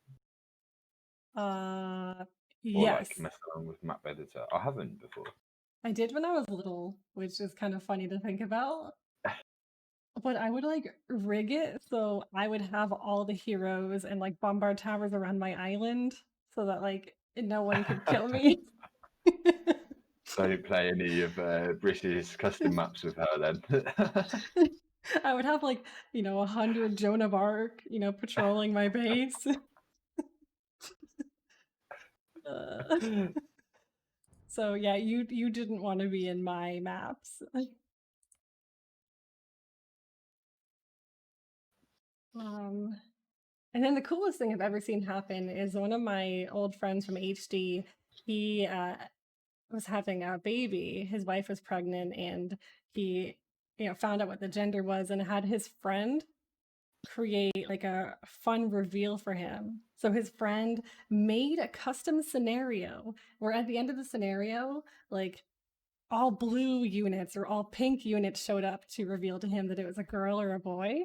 or like
Yes,
mess around with map editor? I haven't before.
I did when I was little, which is kind of funny to think about. But I would like rig it so I would have all the heroes and like bombard towers around my island so that like no one could kill me.
Don't play any of British custom maps with her then.
I would have like, 100 Joan of Arc, patrolling my base. Uh, so yeah, you didn't want to be in my maps. Um, and then the coolest thing I've ever seen happen is one of my old friends from HD. He was having a baby. His wife was pregnant, and he, found out what the gender was, and had his friend create like a fun reveal for him. So his friend made a custom scenario where at the end of the scenario, like all blue units or all pink units showed up to reveal to him that it was a girl or a boy.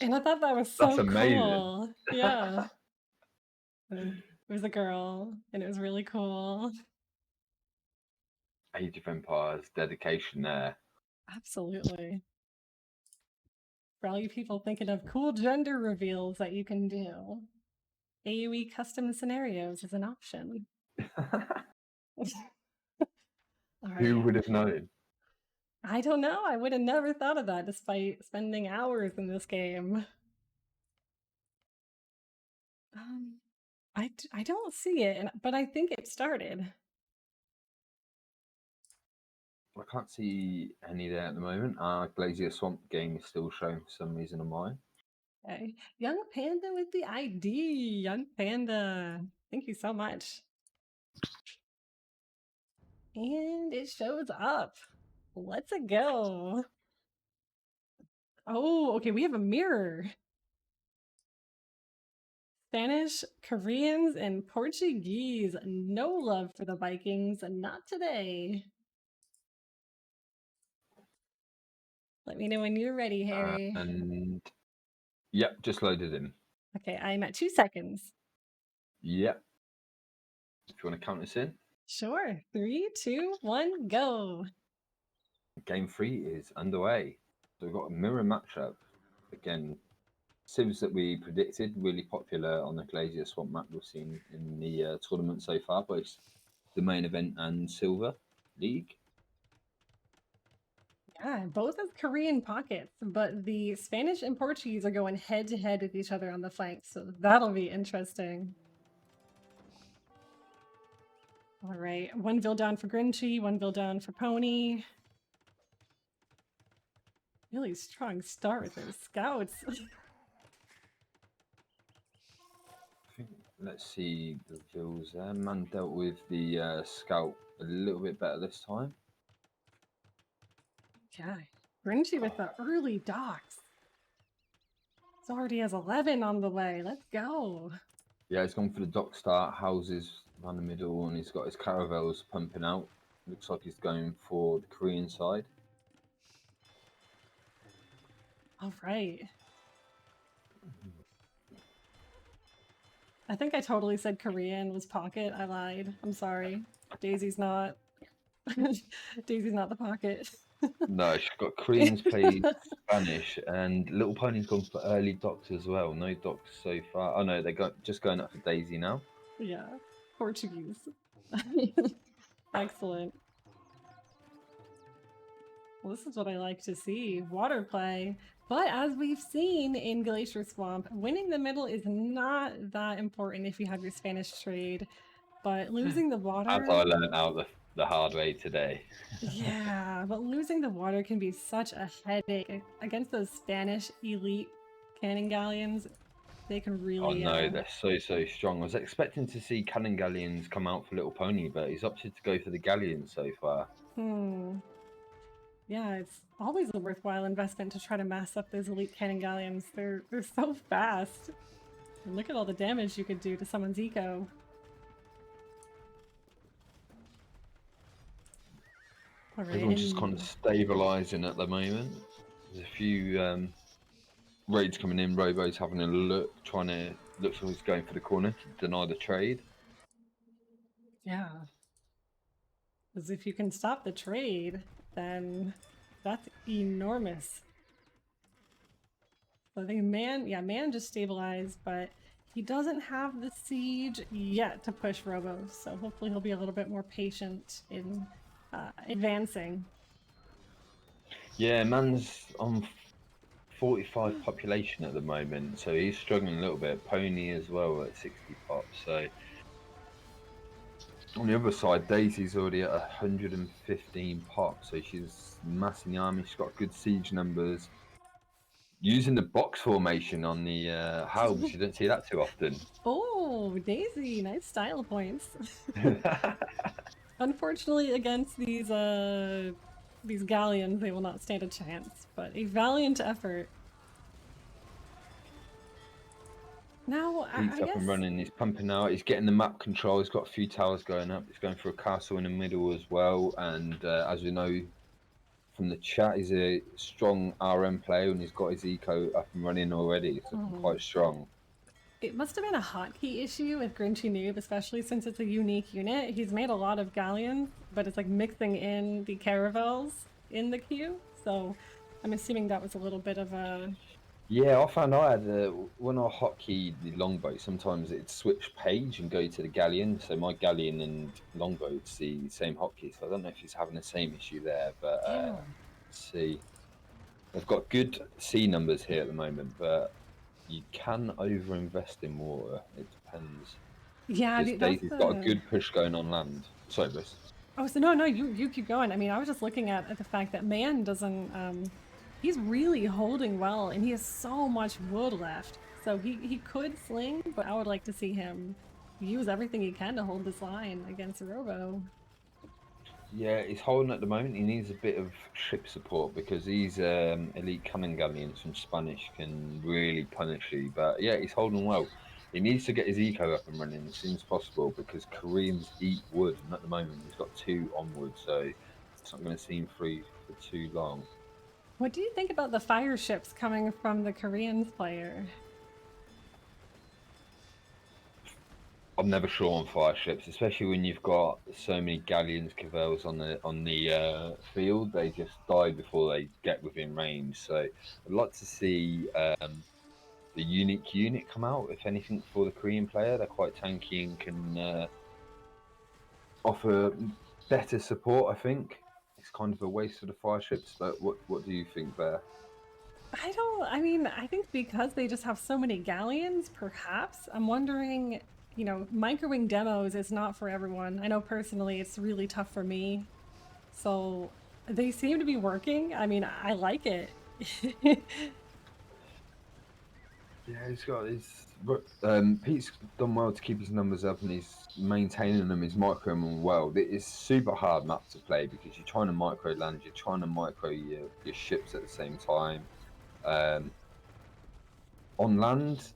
And I thought that was
That's
so
amazing.
cool. Yeah. And it was a girl, and it was really cool.
Age of Empires dedication there.
Absolutely. For all you people thinking of cool gender reveals that you can do, AoE custom scenarios is an option. All right,
Who
yeah.
would have known?
I don't know. I would have never thought of that despite spending hours in this game. I don't see it, but I think it started.
I can't see any there at the moment. Glacier Swamp game is still showing for some reason on mine.
Okay. Young Panda with the ID. Young Panda. Thank you so much. And it shows up. Let's go. Oh, okay. We have a mirror. Spanish, Koreans, and Portuguese. No love for the Vikings. Not today. Let me know when you're ready, Harry.
And yep, just loaded in.
Okay, I'm at 2 seconds.
Yep. If you want to count us in.
Sure. 3, 2, 1, go.
Game 3 is underway. So we've got a mirror matchup. Again, civs that we predicted, really popular on the Glacier Swamp map we've seen in the tournament so far, both the main event and Silver League.
Yeah, both as Korean pockets, but the Spanish and Portuguese are going head to head with each other on the flanks, so that'll be interesting. All right, one bill down for Grinchy, one bill down for Pony. Really strong start with those scouts.
Let's see the vills there. Man dealt with the scout a little bit better this time.
Yeah, Grinchy with the early docks. It's already has 11 on the way. Let's go.
Yeah, he's gone for the dock start, houses around the middle, and he's got his caravels pumping out. Looks like he's going for the Korean side.
All right. I think I totally said Korean was pocket. I lied. I'm sorry. Daisy's not. Daisy's not the pocket.
No, she's got Koreans play Spanish, and Little Pony's gone for early docks as well. No docks so far. Oh no, they're just going up for Daisy now.
Yeah, Portuguese. Excellent. Well, this is what I like to see, water play. But as we've seen in Glacier Swamp, winning the middle is not that important if you have your Spanish trade, but losing the water...
As I learned out the hard way today.
Yeah, but losing the water can be such a headache. Against those Spanish elite cannon galleons, they can really...
Oh no, they're so strong. I was expecting to see cannon galleons come out for Little Pony, but he's opted to go for the galleons so far.
Yeah, it's always a worthwhile investment to try to mass up those elite cannon galleons. They're so fast. And look at all the damage you could do to someone's eco. All right.
Everyone's just kind of stabilising at the moment. There's a few raids coming in. Robo's having a look, trying to look for who's going for the corner to deny the trade.
Yeah. Because if you can stop the trade, then that's enormous. So I think man just stabilized, but he doesn't have the siege yet to push Robo. So hopefully he'll be a little bit more patient in advancing.
Yeah, man's on 45 population at the moment, so he's struggling a little bit. Pony as well at 60 pop. So on the other side, Daisy's already at 115 pop, so she's massing the army. She's got good siege numbers. Using the box formation on the Halbs, you don't see that too often.
Oh, Daisy, nice style points. Unfortunately, against these galleons, they will not stand a chance. But a valiant effort. Now,
He's
I
up
guess...
and running, he's pumping out, he's getting the map control, he's got a few towers going up, he's going for a castle in the middle as well, and as we know from the chat, he's a strong RM player and he's got his eco up and running already, so quite strong.
It must have been a hotkey issue with Grinchy Noob, especially since it's a unique unit. He's made a lot of galleons, but it's like mixing in the caravels in the queue, so I'm assuming that was a little bit of a...
Yeah, I found I had when I hotkeyed the longboat, sometimes it'd switch page and go to the galleon. So my galleon and longboat would see the same hotkey. So I don't know if he's having the same issue there, but let's see. They've got good C numbers here at the moment, but you can overinvest in water. It depends.
Yeah,
Daisy's got a good push going on land. Sorry, Briss.
Oh, so no, you keep going. I mean, I was just looking at the fact that man doesn't, he's really holding well, and he has so much wood left. So he could sling, but I would like to see him use everything he can to hold this line against Robo.
Yeah, he's holding at the moment. He needs a bit of ship support because these elite cannon galleons from Spanish can really punish you. But yeah, he's holding well. He needs to get his eco up and running as soon as possible because Koreans eat wood, and at the moment he's got 2 on wood, so it's not going to seem free for too long.
What do you think about the fire ships coming from the Koreans player?
I'm never sure on fire ships, especially when you've got so many galleons, cavels on the field. They just die before they get within range. So I'd like to see the unique unit come out, if anything, for the Korean player. They're quite tanky and can offer better support. I think it's kind of a waste of the fire ships. But what do you think there?
I mean, I think because they just have so many galleons, perhaps. I'm wondering, you know, microwing demos is not for everyone. I know personally it's really tough for me. So they seem to be working. I mean, I like it.
Yeah, he's got his. Pete's done well to keep his numbers up, and he's maintaining them. He's microing them well. It is super hard map to play because you're trying to micro land, you're trying to micro your ships at the same time. On land,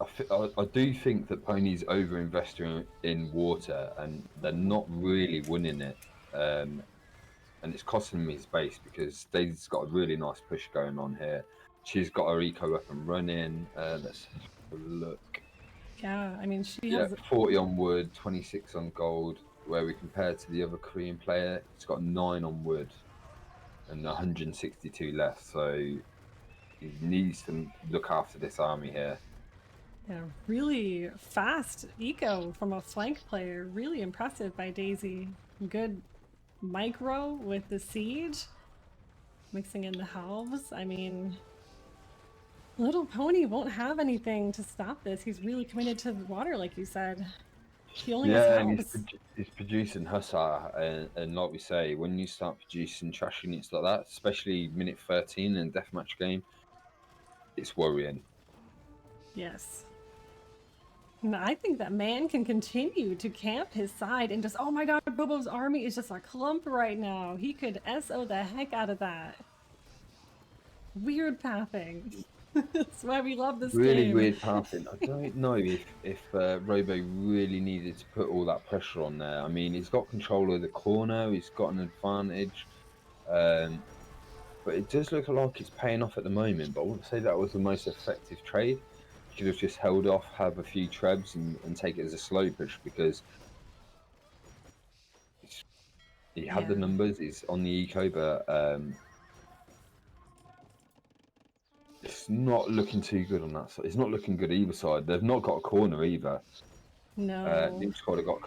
I do think that Pony's over investing in water, and they're not really winning it. And it's costing him his base because Daisy's got a really nice push going on here. She's got her eco up and running. Let's have a look.
Yeah, I mean, she
Yeah,
has
40 on wood, 26 on gold. Where we compare to the other Korean player, it's got 9 on wood and 162 left. So he needs to look after this army here.
yeah, really fast eco from a flank player. Really impressive by Daisy. Good micro with the siege. Mixing in the halves. I mean, Little Pony won't have anything to stop this. He's really committed to the water, like you said. He only has
And
halves.
he's producing Hussar, and like we say, when you start producing trash units like that, especially minute 13 in a deathmatch game, it's worrying.
Yes. And I think that man can continue to camp his side and just, oh my god, Bobo's army is just a clump right now. He could SO the heck out of that. Weird pathing. That's why we love this
Really
game.
weird pathing. I don't know if Robo really needed to put all that pressure on there. I mean, he's got control of the corner, he's got an advantage. But it does look like it's paying off at the moment. But I wouldn't say that was the most effective trade. Should have just held off, have a few trebs, and take it as a slow push because he had the
Yeah.
numbers. He's on the eco, but it's not looking too good on that side. It's not looking good either side. They've not got a corner either.
No.
New squad have got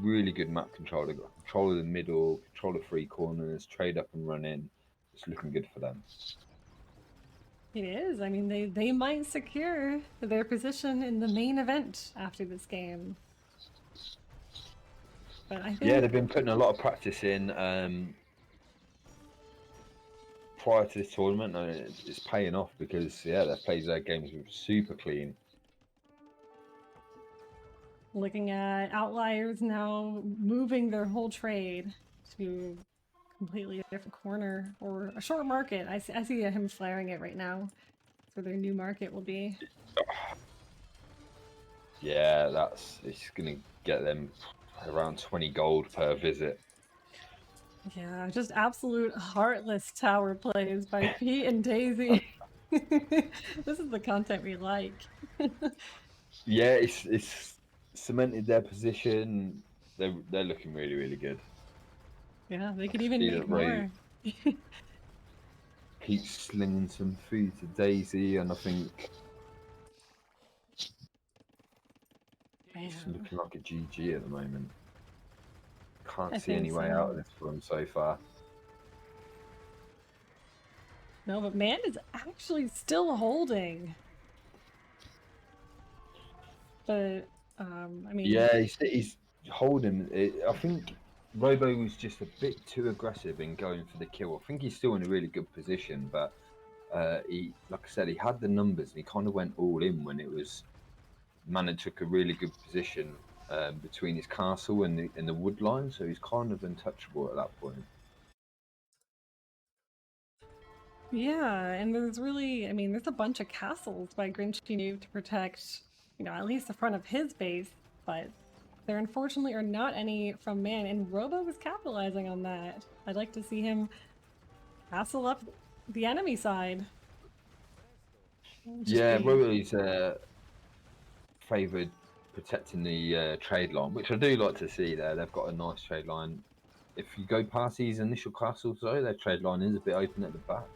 really good map control. They've got control of the middle, control of 3 corners, trade up and run in. It's looking good for them.
It is. I mean, they might secure their position in the main event after this game. But I think...
Yeah, they've been putting a lot of practice in prior to this tournament, and it's paying off because they've played their games super clean.
Looking at Outliers now moving their whole trade to completely different corner or a short market. I see him flaring it right now. That's where their new market will be.
Yeah, it's gonna get them around 20 gold per visit.
Yeah, just absolute heartless tower plays by Pete and Daisy. This is the content we like.
Yeah, it's cemented their position. They're looking really, really good.
Yeah, they could even make more.
Keep slinging some food to Daisy, and I think it's looking like a GG at the moment. Can't see any way out of this for them so far.
No, but Man is actually still holding. But, I mean...
Yeah, he's holding. I think Robo was just a bit too aggressive in going for the kill. I think he's still in a really good position, but he, like I said, he had the numbers and he kind of went all in when it was... Mana took a really good position between his castle and the wood line, so he's kind of untouchable at that point.
Yeah, and there's really, I mean, there's a bunch of castles by Grinchy Noob to protect, at least the front of his base, but there unfortunately are not any from Man, and Robo was capitalizing on that. I'd like to see him castle up the enemy side.
Yeah, Robo is favoured protecting the trade line, which I do like to see there. They've got a nice trade line. If you go past these initial castles, though, their trade line is a bit open at the back.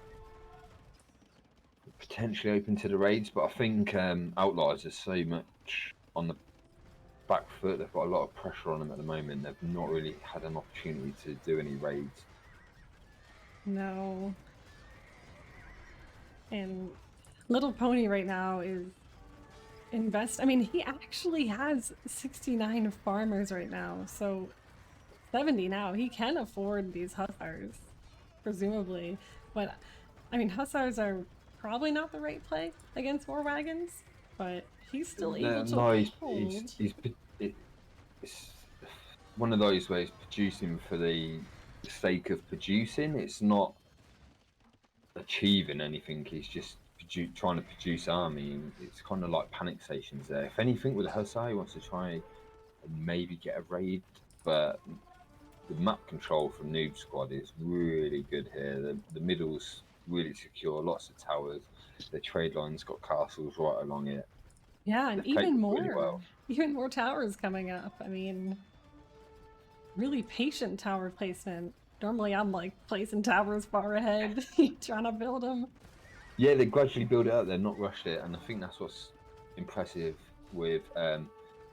Potentially open to the raids, but I think Outliers are so much on the back foot. They've got a lot of pressure on them at the moment. They've not really had an opportunity to do any raids.
No. And Little Pony right now is I mean, he actually has 69 farmers right now, so 70 now. He can afford these hussars, presumably. But, I mean, hussars are probably not the right play against war wagons, but he's still able to hold.
It's one of those where he's producing for the sake of producing. It's not achieving anything. He's just trying to produce army. It's kind of like panic stations there. If anything, with a hussar, he wants to try and maybe get a raid, but the map control from Noob Squad is really good here. The middle's really secure, lots of towers. The trade line's got castles right along it.
Yeah, and even more towers coming up. I mean, really patient tower placement. Normally I'm like placing towers far ahead, trying to build them.
Yeah, they gradually build it up. They're not rushed it, and I think that's what's impressive with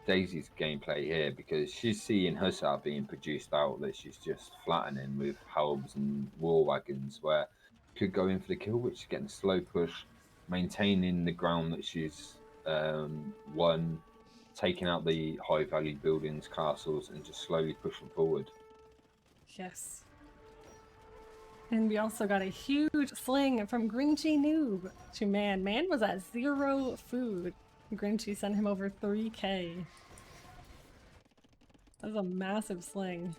Daisy's gameplay here, because she's seeing Hussar being produced out that she's just flattening with Halbs and war wagons, where could go in for the kill, which is getting a slow push, maintaining the ground that she's won, taking out the high value buildings, castles, and just slowly pushing forward.
Yes. And we also got a huge sling from Grinchy Noob to Man. Man was at 0 food. Grinchy sent him over 3k. That was a massive sling.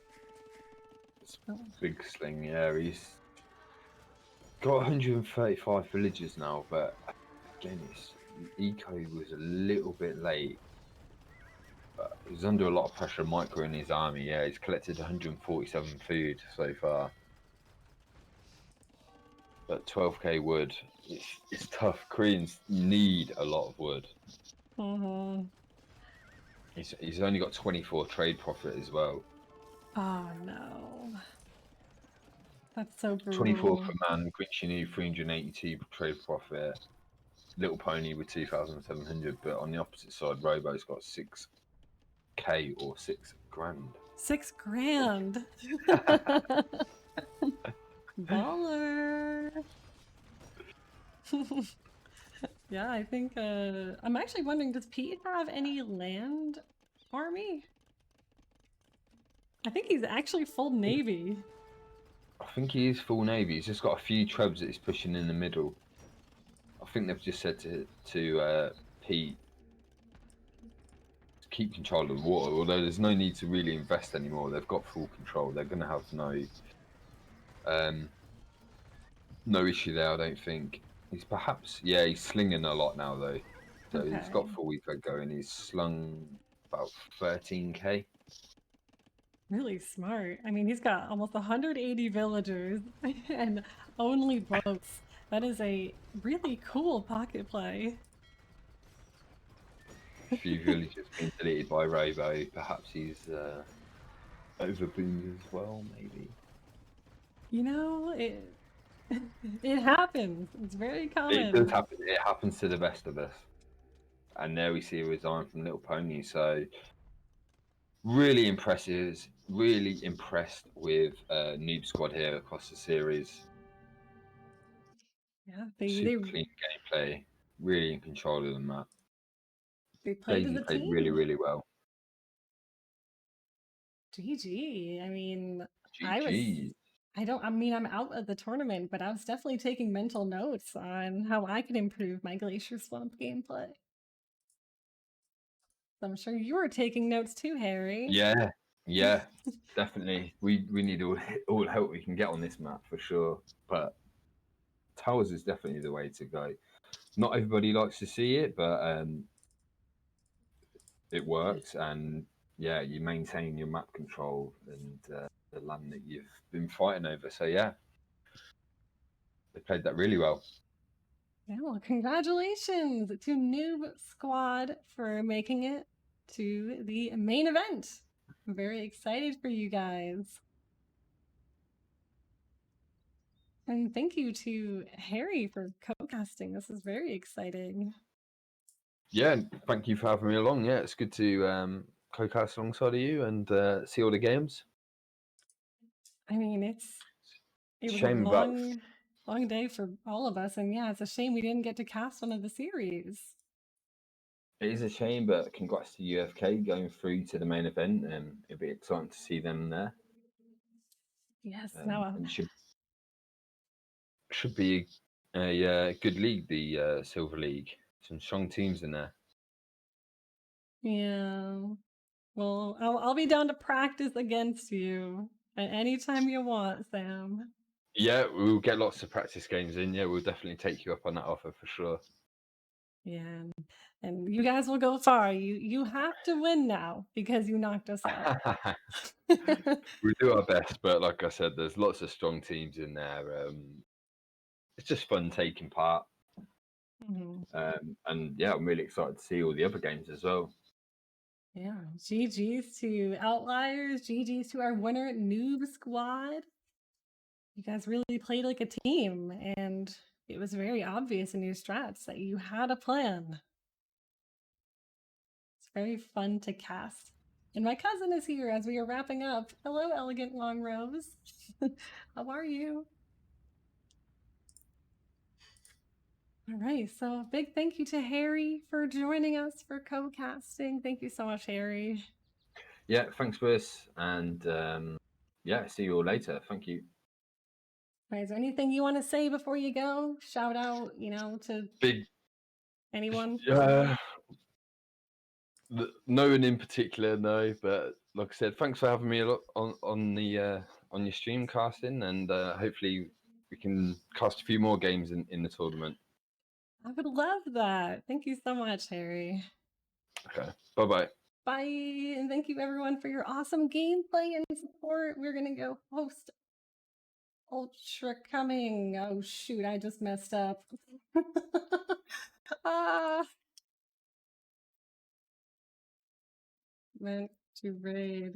It's a big sling, yeah. He's got 135 villagers now, but again, eco was a little bit late. But he's under a lot of pressure, Micro in his army. Yeah, he's collected 147 food so far. But 12k wood, it's tough. Koreans need a lot of wood.
Mm-hmm.
He's only got 24 trade profit as well.
Oh no. That's so
24
brutal.
per man, Grinchinu 382 trade profit, Little Pony with 2,700, but on the opposite side, Robo's got 6k or 6 grand.
6 grand. Baller. Yeah, I think I'm actually wondering, does Pete have any land army? I think he's actually full navy.
I think he is full navy. He's just got a few trebs that he's pushing in the middle. I think they've just said to Pete to keep control of the water. Although there's no need to really invest anymore. They've got full control. They're going to have no issue there. I don't think. He's he's slinging a lot now though. So he's got
Okay.
full week going. He's slung about 13k.
Really smart. I mean, he's got almost 180 villagers and only boats. That is a really cool pocket play.
A few villages being deleted by Robo. Perhaps he's overboomed as well, maybe.
You know, it happens. It's very common.
It does happen. It happens to the best of us. And there we see a resign from Little Pony. So really impressive. Really impressed with Noob Squad here across the series.
Yeah,
Super clean gameplay. Really in control of the map.
they played as
Daisy
a
played
team.
really, really well.
GG. I mean,
GG.
I'm out of the tournament, but I was definitely taking mental notes on how I could improve my Glacier Swamp gameplay. So I'm sure you were taking notes too, Harry.
Yeah, definitely. We need all help we can get on this map for sure. But towers is definitely the way to go. Not everybody likes to see it, but it works. And yeah, you maintain your map control and the land that you've been fighting over. So yeah, they played that really well.
Yeah, well, congratulations to Noob Squad for making it to the main event. I'm very excited for you guys. And thank you to Harry for co-casting. This is very exciting.
Yeah, thank you for having me along. Yeah, it's good to co-cast alongside of you and see all the games.
I mean, it was
Shame
a
about
long day for all of us, and yeah, it's a shame we didn't get to cast one of the series.
It is a shame, but congrats to UFK going through to the main event, and it'll be exciting to see them there.
Yes,
And should be a good league, the Silver League. Some strong teams in there.
yeah. Well, I'll be down to practice against you at any time you want, Sam.
Yeah, we'll get lots of practice games in. Yeah, we'll definitely take you up on that offer for sure.
Yeah, and you guys will go far. You have to win now because you knocked us out.
We do our best, but like I said, there's lots of strong teams in there. It's just fun taking part. And yeah, I'm really excited to see all the other games as well.
Yeah, GG's to Outliers, GG's to our winner, Noob Squad. You guys really played like a team, and it was very obvious in your strats that you had a plan. It's very fun to cast. And my cousin is here as we are wrapping up. Hello, Elegant Long Rose. How are you? All right, so big thank you to Harry for joining us for co-casting. Thank you so much, Harry.
Yeah, thanks, Briss, and yeah, see you all later. Thank you.
All right, is there anything you want to say before you go? Shout out, to anyone?
No one in particular, no. But like I said, thanks for having me on your stream casting, and hopefully we can cast a few more games in the tournament.
I would love that. Thank you so much, Harry.
Okay, bye.
Bye, and thank you everyone for your awesome gameplay and support. We're gonna go host Ultra coming. Oh shoot, I just messed up. Ah, meant to raid.